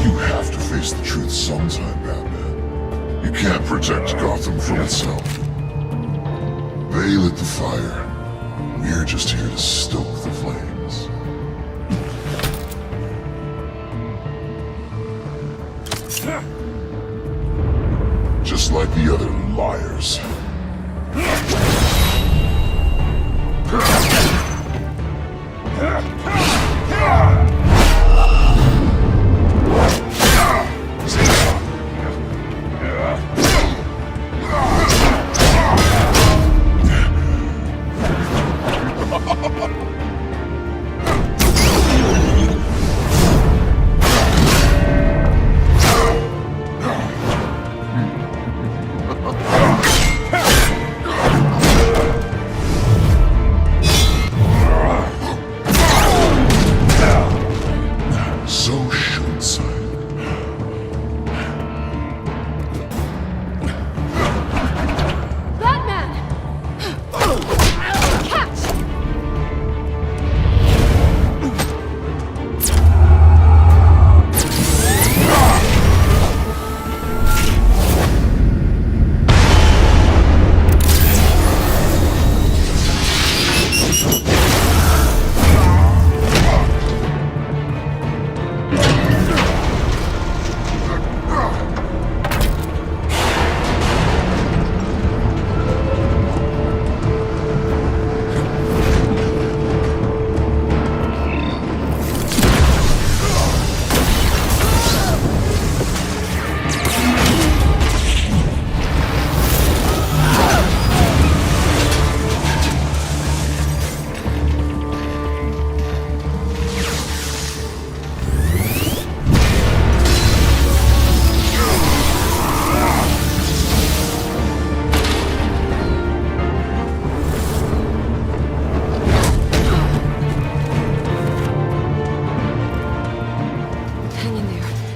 S12: You have to face the truth sometime, Batman. You can't protect Gotham from itself. They lit the fire. We're just here to stoke the flames. Just like the other liars.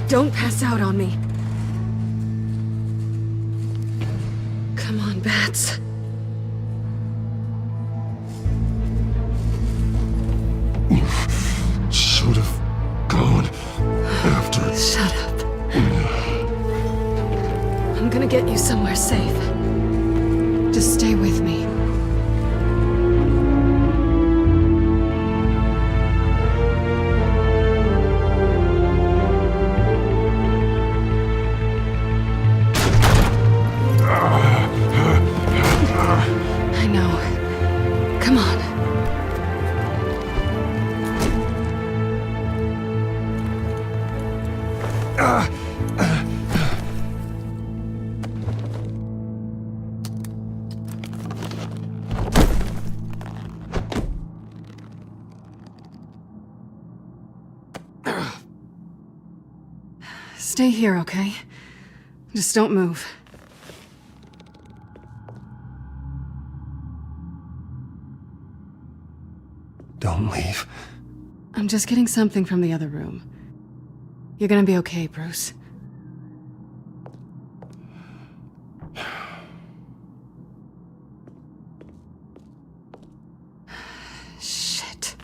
S2: Don't pass out on me. Come on, Bats.
S9: Should have gone after.
S2: Shut up. I'm gonna get you somewhere safe. Just stay with me. I know. Come on. Stay here, okay? Just don't move.
S1: Don't leave.
S2: I'm just getting something from the other room. You're gonna be okay, Bruce. Shit.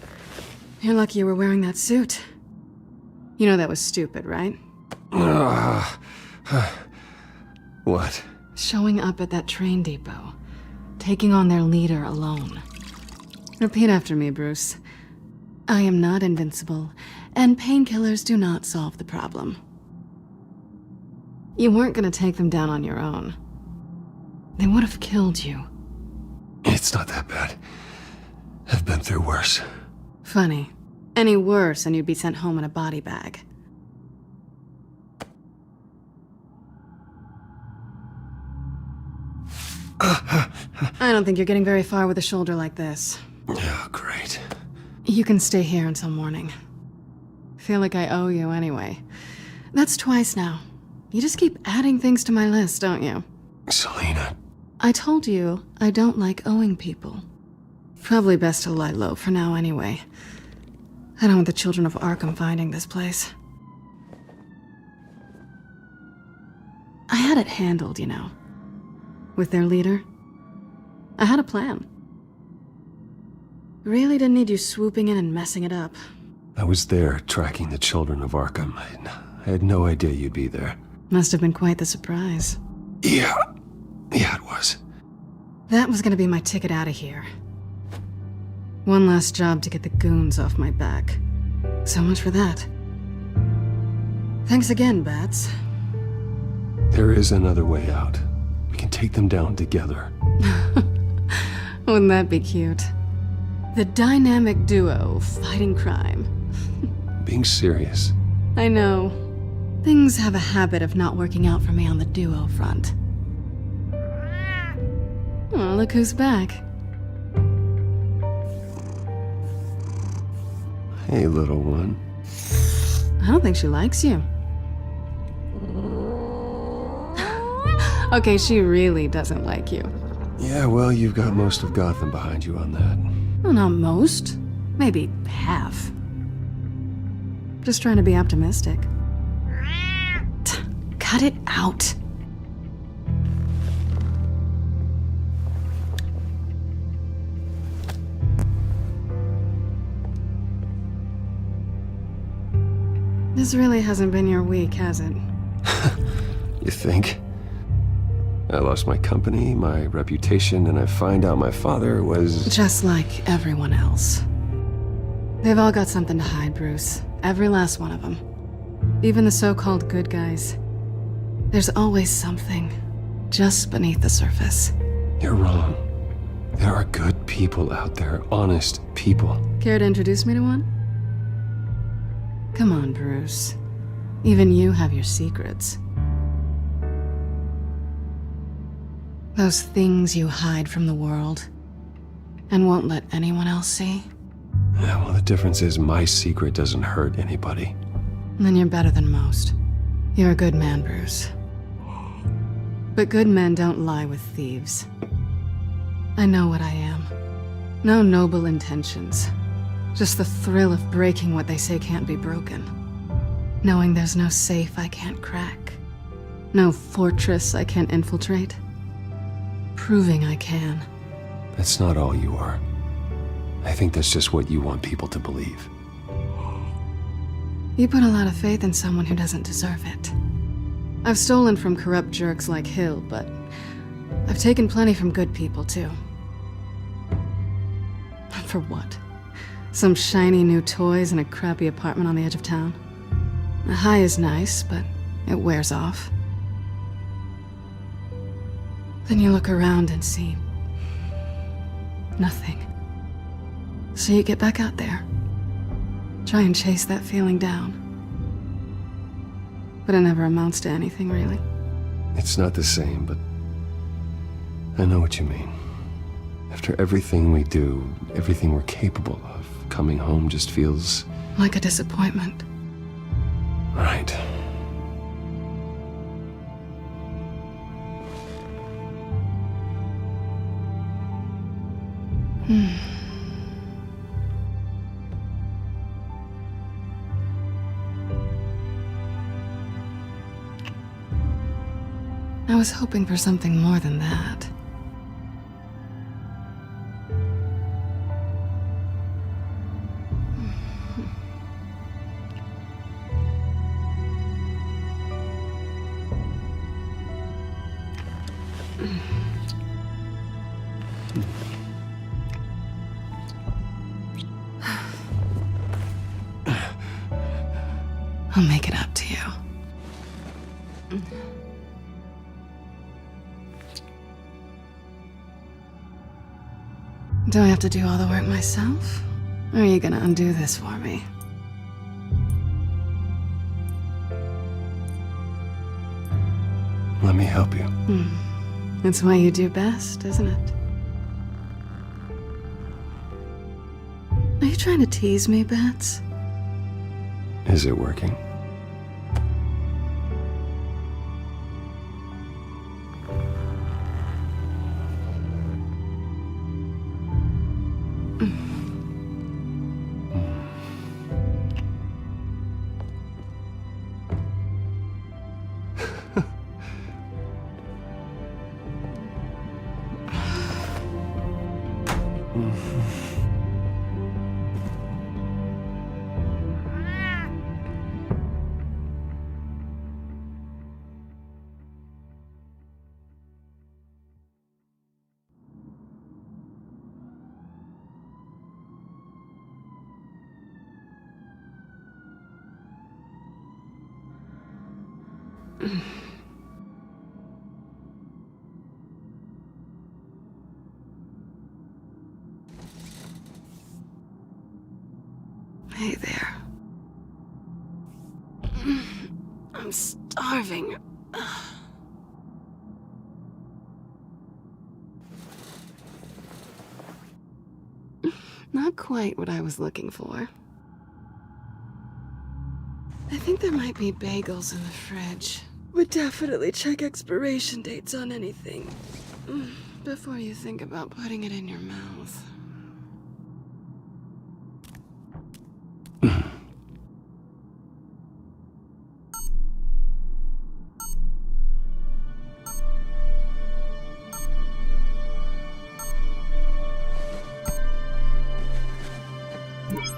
S2: You're lucky you were wearing that suit. You know that was stupid, right?
S1: What?
S2: Showing up at that train depot. Taking on their leader alone. Repeat after me, Bruce. I am not invincible, and painkillers do not solve the problem. You weren't gonna take them down on your own. They would have killed you.
S1: It's not that bad. I've been through worse.
S2: Funny. Any worse and you'd be sent home in a body bag. I don't think you're getting very far with a shoulder like this.
S1: Oh, great.
S2: You can stay here until morning. Feel like I owe you anyway. That's twice now. You just keep adding things to my list, don't you?
S1: Selena.
S2: I told you I don't like owing people. Probably best to lie low for now anyway. I don't want the children of Arkham finding this place. I had it handled, you know. With their leader. I had a plan. Really didn't need you swooping in and messing it up.
S1: I was there tracking the children of Arkham. I had no idea you'd be there.
S2: Must have been quite the surprise.
S1: Yeah, it was.
S2: That was gonna be my ticket out of here. One last job to get the goons off my back. So much for that. Thanks again, Bats.
S1: There is another way out. We can take them down together.
S2: Wouldn't that be cute? The dynamic duo fighting crime.
S1: Being serious.
S2: I know. Things have a habit of not working out for me on the duo front. Oh, look who's back.
S1: Hey, little one.
S2: I don't think she likes you. Okay, she really doesn't like you.
S1: Yeah, well, you've got most of Gotham behind you on that.
S2: Well, not most. Maybe half. Just trying to be optimistic. Cut it out. This really hasn't been your week, has it?
S1: You think? I lost my company, my reputation, and I find out my father was...
S2: Just like everyone else. They've all got something to hide, Bruce. Every last one of them. Even the so-called good guys. There's always something just beneath the surface.
S1: You're wrong. There are good people out there, honest people.
S2: Care to introduce me to one? Come on, Bruce. Even you have your secrets. Those things you hide from the world and won't let anyone else see.
S1: Yeah, well, the difference is my secret doesn't hurt anybody.
S2: Then you're better than most. You're a good man, Bruce. But good men don't lie with thieves. I know what I am. No noble intentions. Just the thrill of breaking what they say can't be broken. Knowing there's no safe I can't crack. No fortress I can't infiltrate. Proving I can.
S1: That's not all you are. I think that's just what you want people to believe.
S2: You put a lot of faith in someone who doesn't deserve it. I've stolen from corrupt jerks like Hill, but I've taken plenty from good people, too. For what? Some shiny new toys in a crappy apartment on the edge of town? A high is nice, but it wears off. Then you look around and see nothing. So you get back out there. Try and chase that feeling down. But it never amounts to anything, really.
S1: It's not the same, but I know what you mean. After everything we do, everything we're capable of, coming home just feels...
S2: like a disappointment.
S1: Right.
S2: I was hoping for something more than that. I'll make it up to you. Do I have to do all the work myself? Or are you gonna undo this for me?
S1: Let me help you.
S2: It's what you do best, isn't it? Are you trying to tease me, Bats?
S1: Is it working?
S2: Hey there. I'm starving. Not quite what I was looking for. I think there might be bagels in the fridge. Would definitely check expiration dates on anything before you think about putting it in your mouth.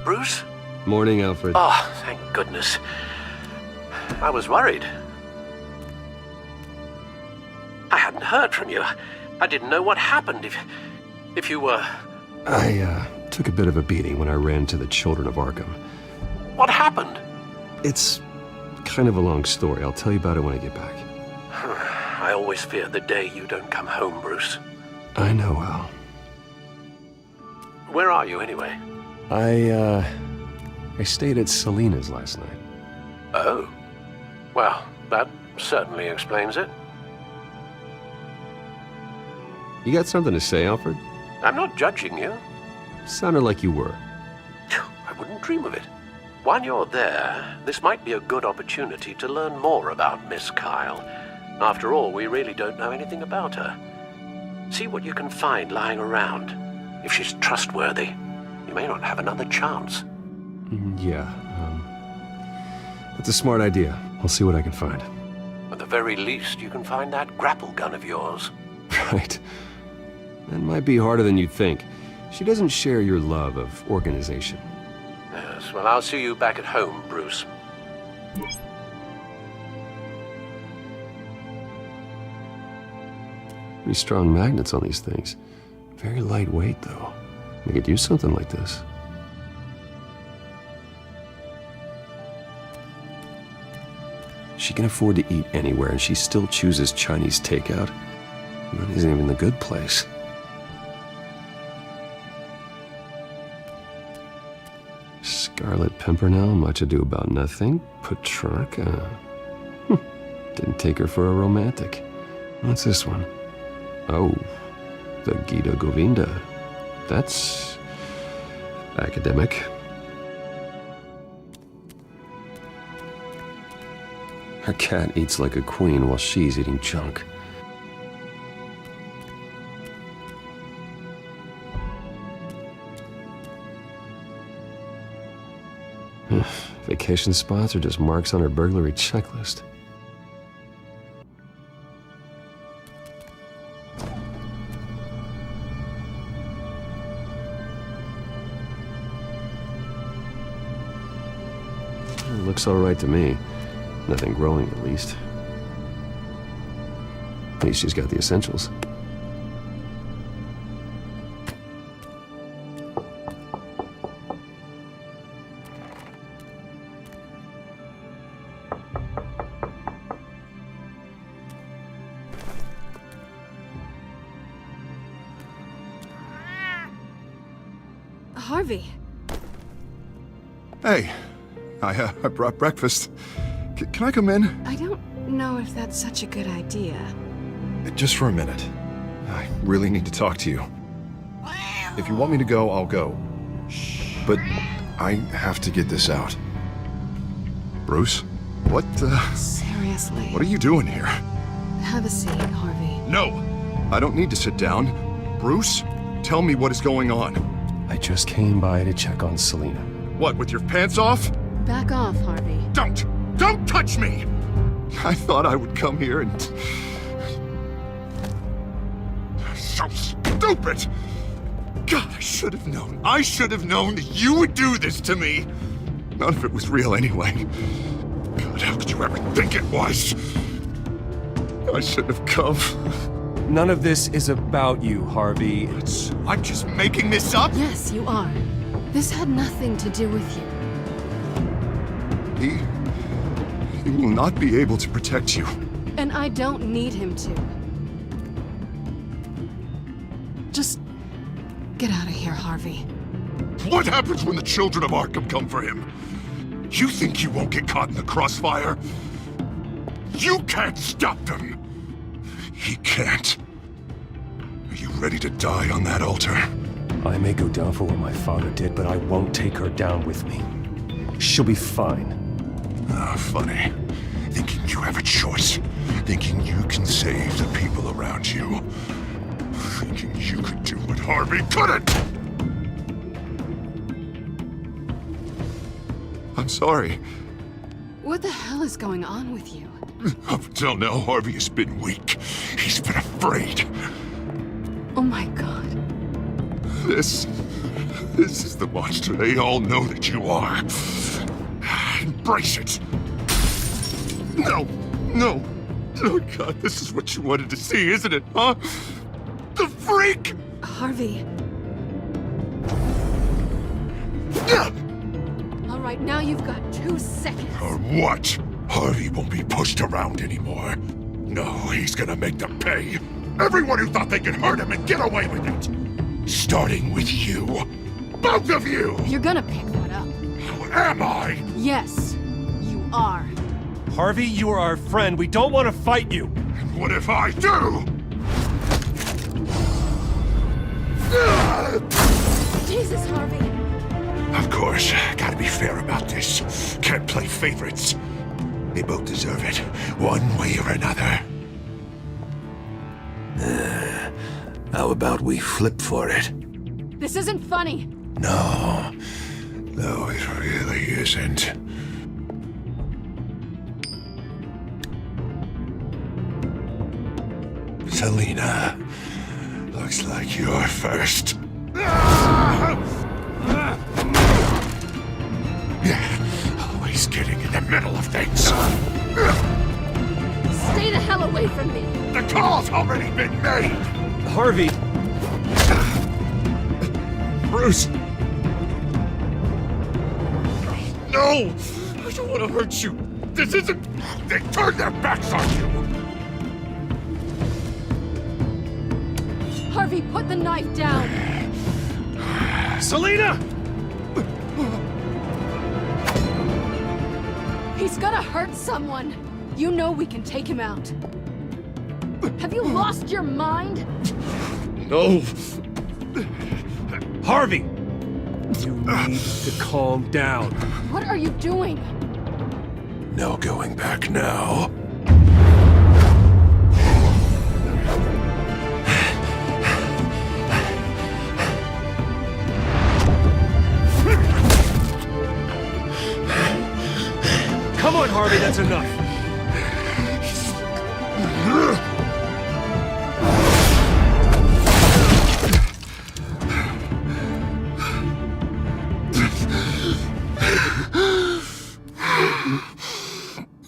S11: Bruce?
S1: Morning, Alfred.
S11: Oh, thank goodness. I was worried. I hadn't heard from you. I didn't know what happened if you were...
S1: I took a bit of a beating when I ran to the children of Arkham.
S11: What happened?
S1: It's kind of a long story. I'll tell you about it when I get back.
S11: I always fear the day you don't come home, Bruce.
S1: I know, Al.
S11: Where are you, anyway?
S1: I stayed at Selena's last night.
S11: Oh. Well, that certainly explains it.
S1: You got something to say, Alfred?
S11: I'm not judging you.
S1: Sounded like you were.
S11: I wouldn't dream of it. While you're there, this might be a good opportunity to learn more about Miss Kyle. After all, we really don't know anything about her. See what you can find lying around. If she's trustworthy, you may not have another chance.
S1: Yeah, that's a smart idea. I'll see what I can find.
S11: At the very least, you can find that grapple gun of yours.
S1: Right. That might be harder than you'd think. She doesn't share your love of organization.
S11: Yes, well, I'll see you back at home, Bruce.
S1: Pretty strong magnets on these things. Very lightweight, though. I could use something like this. She can afford to eat anywhere, and she still chooses Chinese takeout. That isn't even the good place. Scarlet Pimpernel, much ado about nothing. Petrarca. Didn't take her for a romantic. What's this one? Oh, the Gita Govinda. That's academic. Her cat eats like a queen while she's eating junk. Vacation spots are just marks on her burglary checklist. It looks all right to me. Nothing growing, at least. At least she's got the essentials.
S2: Harvey.
S4: Hey, I brought breakfast. Can I come in?
S2: I don't know if that's such a good idea.
S5: Just for a minute. I really need to talk to you. If you want me to go, I'll go. But I have to get this out. Bruce? What,
S2: Seriously.
S5: What are you doing here?
S2: Have a seat, Harvey.
S5: No! I don't need to sit down. Bruce, tell me what is going on.
S1: I just came by to check on Selina.
S5: What, with your pants off?
S2: Back off, Harvey.
S5: Don't touch me! I thought I would come here and... So stupid! God, I should have known. I should have known that you would do this to me. None of it was real anyway. God, how could you ever think it was? I shouldn't have come.
S1: None of this is about you, Harvey.
S5: I'm just making this up?
S2: Yes, you are. This had nothing to do with you.
S5: He will not be able to protect you.
S2: And I don't need him to. Just get out of here, Harvey.
S4: What happens when the children of Arkham come for him? You think you won't get caught in the crossfire? You can't stop them! He can't. Are you ready to die on that altar?
S1: I may go down for what my father did, but I won't take her down with me. She'll be fine.
S4: Ah, funny. Thinking you have a choice. Thinking you can save the people around you. Thinking you could do what Harvey couldn't!
S5: I'm sorry.
S2: What the hell is going on with you?
S4: Up until now, Harvey has been weak. He's been afraid.
S2: Oh my God.
S4: This is the monster they all know that you are. Embrace it. No. Oh God, this is what you wanted to see, isn't it, huh? The freak!
S2: Harvey. All right, now you've got 2 seconds.
S4: Or what? Harvey won't be pushed around anymore. No, he's gonna make them pay. Everyone who thought they could hurt him and get away with it. Starting with you. Both of you!
S2: You're gonna pick that up.
S4: Am I?
S2: Yes, you are.
S1: Harvey, you are our friend. We don't want to fight you.
S4: And what if I do?
S2: Jesus, Harvey.
S4: Of course, gotta be fair about this. Can't play favorites. They both deserve it, one way or another. How about we flip for it?
S2: This isn't funny.
S4: No, it really isn't. Selina, looks like you're first. Always getting in the middle of things.
S2: Stay the hell away from me.
S4: The call's already been made.
S1: Harvey.
S4: Bruce. No! I don't want to hurt you. This isn't... They turned their backs on you.
S2: Harvey, put the knife down.
S1: Selina!
S2: He's gonna hurt someone. You know we can take him out. Have you lost your mind?
S4: No.
S1: Harvey! You need to calm down.
S2: What are you doing?
S4: No going back now.
S1: Come on, Harvey, that's enough.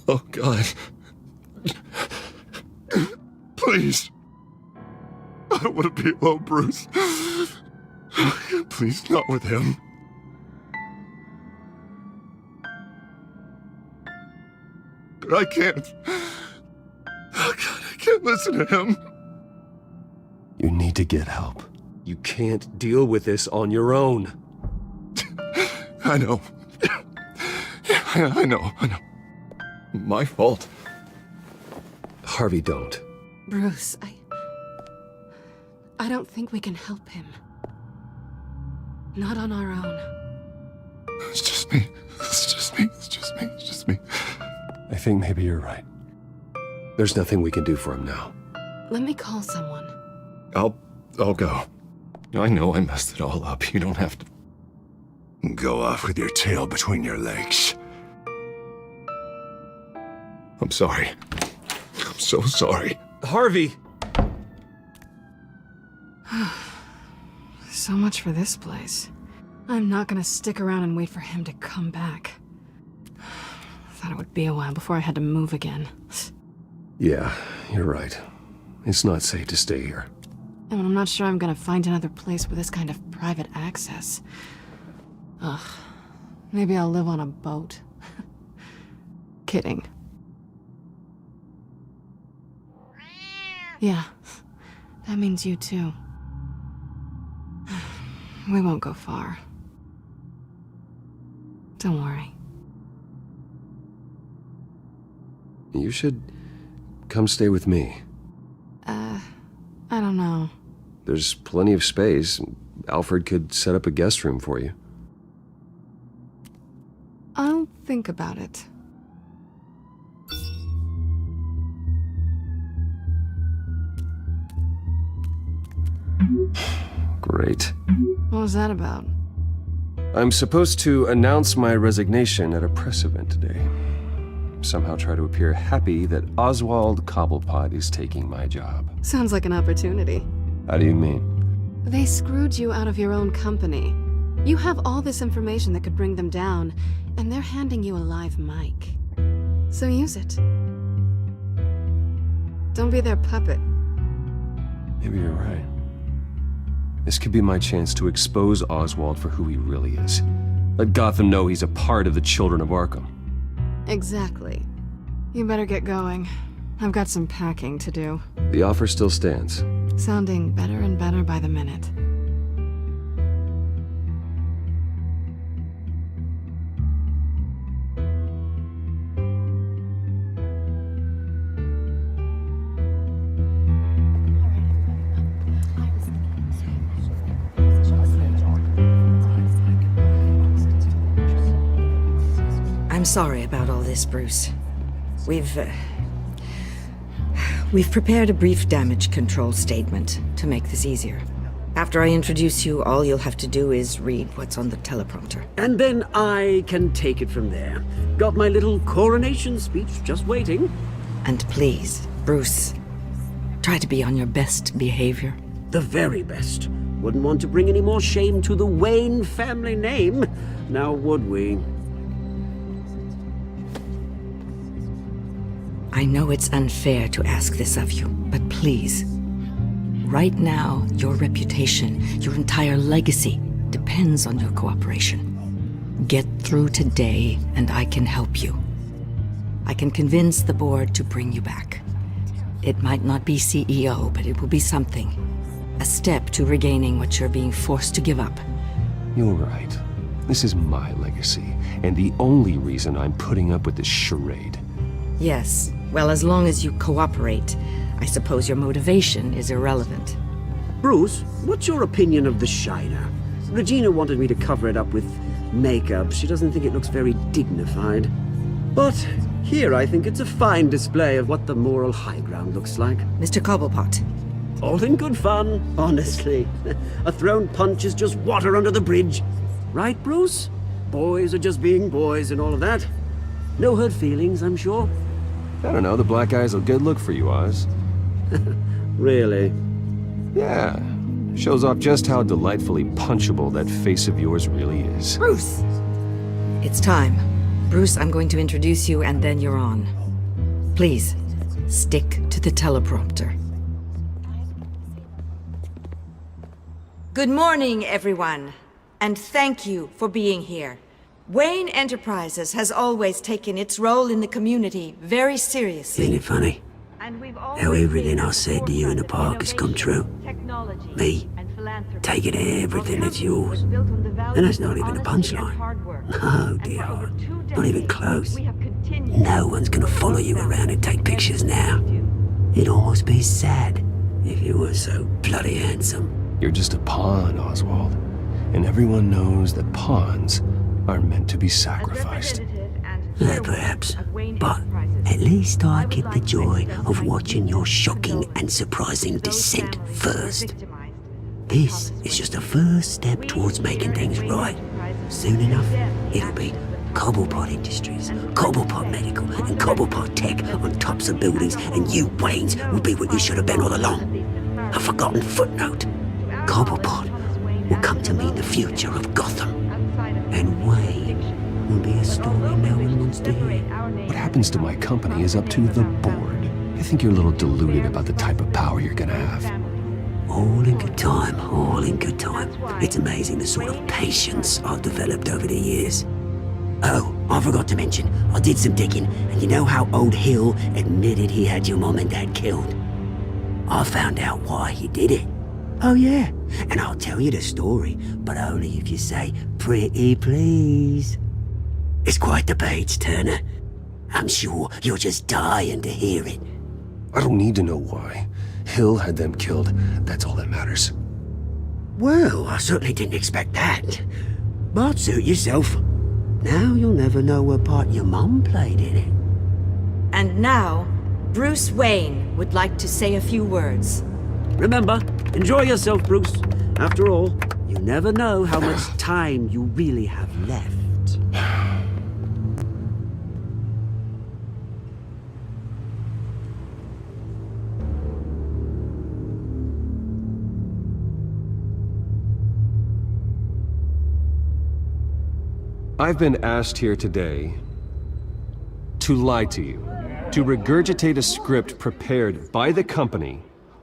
S4: Oh, God. Please. I don't want to be alone, Bruce. Please, not with him. I can't. Oh, God, I can't listen to him.
S1: You need to get help. You can't deal with this on your own.
S4: I know. I know. My fault.
S1: Harvey, don't.
S2: Bruce, I don't think we can help him. Not on our own.
S4: It's just me.
S1: I think maybe you're right. There's nothing we can do for him now.
S2: Let me call someone.
S4: I'll go. I know I messed it all up. You don't have to go off with your tail between your legs. I'm sorry. I'm so sorry.
S1: Harvey!
S2: So much for this place. I'm not gonna stick around and wait for him to come back. Thought it would be a while before I had to move again.
S1: Yeah, you're right. It's not safe to stay here.
S2: And I'm not sure I'm gonna find another place with this kind of private access. Ugh. Maybe I'll live on a boat. Kidding. Yeah, that means you too. We won't go far. Don't worry.
S1: You should come stay with me.
S2: I don't know.
S1: There's plenty of space. Alfred could set up a guest room for you.
S2: I'll think about it.
S1: Great.
S2: What was that about?
S1: I'm supposed to announce my resignation at a press event today. Somehow try to appear happy that Oswald Cobblepot is taking my job.
S2: Sounds like an opportunity.
S1: How do you mean?
S2: They screwed you out of your own company. You have all this information that could bring them down, and they're handing you a live mic. So use it. Don't be their puppet.
S1: Maybe you're right. This could be my chance to expose Oswald for who he really is. Let Gotham know he's a part of the Children of Arkham.
S2: Exactly. You better get going. I've got some packing to do.
S1: The offer still stands.
S2: Sounding better and better by the minute.
S16: I'm sorry about all this, Bruce. We've prepared a brief damage control statement to make this easier. After I introduce you, all you'll have to do is read what's on the teleprompter.
S14: And then I can take it from there. Got my little coronation speech just waiting.
S16: And please, Bruce, try to be on your best behavior.
S14: The very best. Wouldn't want to bring any more shame to the Wayne family name, now would we?
S16: I know it's unfair to ask this of you, but please. Right now, your reputation, your entire legacy, depends on your cooperation. Get through today, and I can help you. I can convince the board to bring you back. It might not be CEO, but it will be something. A step to regaining what you're being forced to give up.
S1: You're right. This is my legacy, and the only reason I'm putting up with this charade.
S16: Yes. Well, as long as you cooperate, I suppose your motivation is irrelevant.
S14: Bruce, what's your opinion of the Shiner? Regina wanted me to cover it up with makeup. She doesn't think it looks very dignified. But here I think it's a fine display of what the moral high ground looks like.
S16: Mr. Cobblepot.
S14: All in good fun, honestly. A thrown punch is just water under the bridge. Right, Bruce? Boys are just being boys and all of that. No hurt feelings, I'm sure.
S1: I don't know, the black eye's a good look for you, Oz.
S14: Really?
S1: Yeah. Shows off just how delightfully punchable that face of yours really is.
S16: Bruce! It's time. Bruce, I'm going to introduce you and then you're on. Please, stick to the teleprompter. Good morning, everyone. And thank you for being here. Wayne Enterprises has always taken its role in the community very seriously.
S14: Isn't it funny? How everything I said to you in the park has come true. Me, taking everything that's yours. And that's not even a punchline. No, dear. Not even close. No one's gonna follow you around and take pictures now. It'd almost be sad if you were so bloody handsome.
S1: You're just a pawn, Oswald. And everyone knows that pawns are meant to be sacrificed.
S14: Perhaps. But at least I get the joy of watching your shocking and surprising descent first. This is just a first step towards making things right. Soon enough, it'll be Cobblepot Industries, Cobblepot Medical, and Cobblepot Tech on tops of buildings, and you, Waynes, will be what you should have been all along. A forgotten footnote. Cobblepot will come to mean the future of Gotham. And Wayne will be a story no one wants to hear.
S1: What happens to my company is up to the board. I think you're a little deluded about the type of power you're gonna have.
S14: All in good time, all in good time. It's amazing the sort of patience I've developed over the years. Oh, I forgot to mention, I did some digging, and you know how old Hill admitted he had your mom and dad killed? I found out why he did it. Oh yeah, and I'll tell you the story, but only if you say, pretty please. It's quite the page turner. I'm sure you're just dying to hear it.
S1: I don't need to know why. Hill had them killed. That's all that matters.
S14: Well, I certainly didn't expect that. But suit yourself. Now you'll never know what part your mum played in it.
S16: And now, Bruce Wayne would like to say a few words.
S14: Remember, enjoy yourself, Bruce. After all, you never know how much time you really have left.
S1: I've been asked here today to lie to you, to regurgitate a script prepared by the company,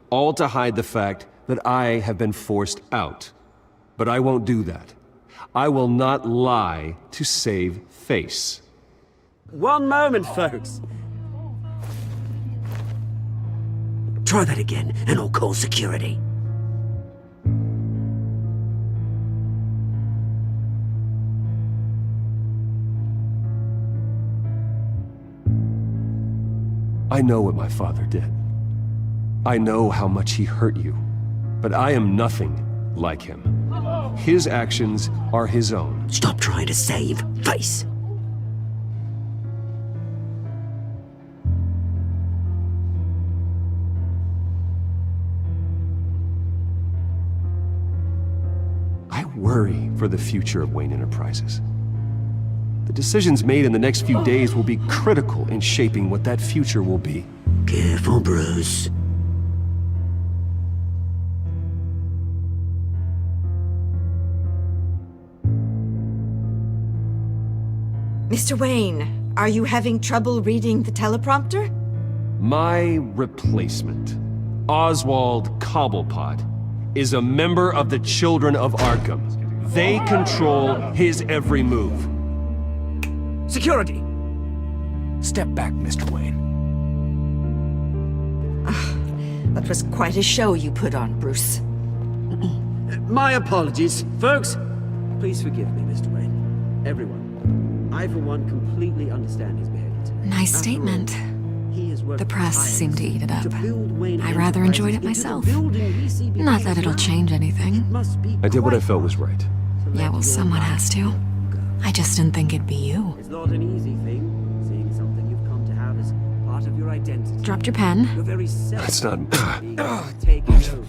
S1: all to hide the fact that I have been forced out. But I won't do that. I will not lie to save face.
S14: One moment, folks. Try that again, and I'll call security.
S1: I know what my father did. I know how much he hurt you, but I am nothing like him. His actions are his own.
S14: Stop trying to save face.
S1: I worry for the future of Wayne Enterprises. The decisions made in the next few days will be critical in shaping what that future will be.
S14: Careful, Bruce.
S16: Mr. Wayne, are you having trouble reading the teleprompter?
S1: My replacement, Oswald Cobblepot, is a member of the Children of Arkham. They control his every move.
S14: Security!
S10: Step back, Mr. Wayne.
S16: That was quite a show you put on, Bruce.
S14: My apologies. Folks, please forgive me, Mr. Wayne. Everyone. I, for one, completely understand his behavior today.
S20: Nice statement. The press seemed to eat it up. I rather enjoyed it myself. Not that it'll change anything.
S1: I did what I felt was right.
S20: Yeah, well, someone has to. I just didn't think it'd be you.
S14: It's not an easy thing, seeing something you've come to have as part of your identity.
S20: Dropped your pen.
S14: Your very self.
S1: It's not...
S14: Taken over.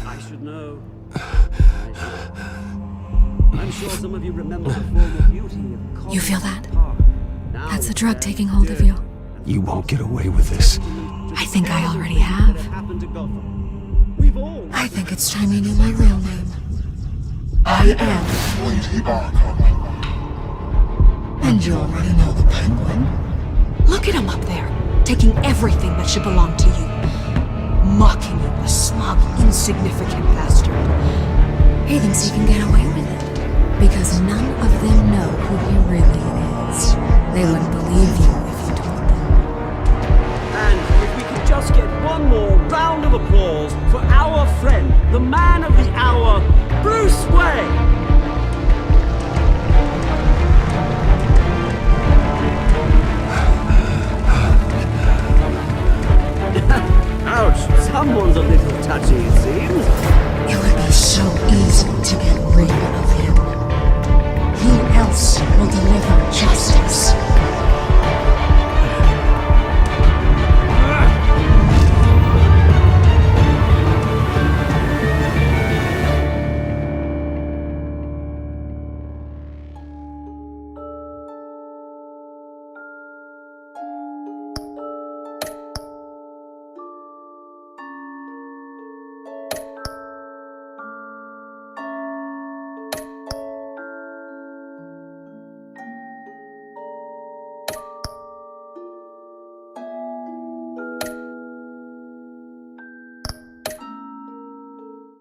S14: I should know. I'm sure some of you remember the former beauty of
S20: You feel that? That's the drug taking hold of you.
S1: You won't get away with this.
S20: I think I already have. I think it's time you knew my real name. I am Lady Arkham. And you already know the Penguin. Look at him up there, taking everything that should belong to you. Mocking you, a smug, insignificant bastard. He thinks he can get away with it, because none of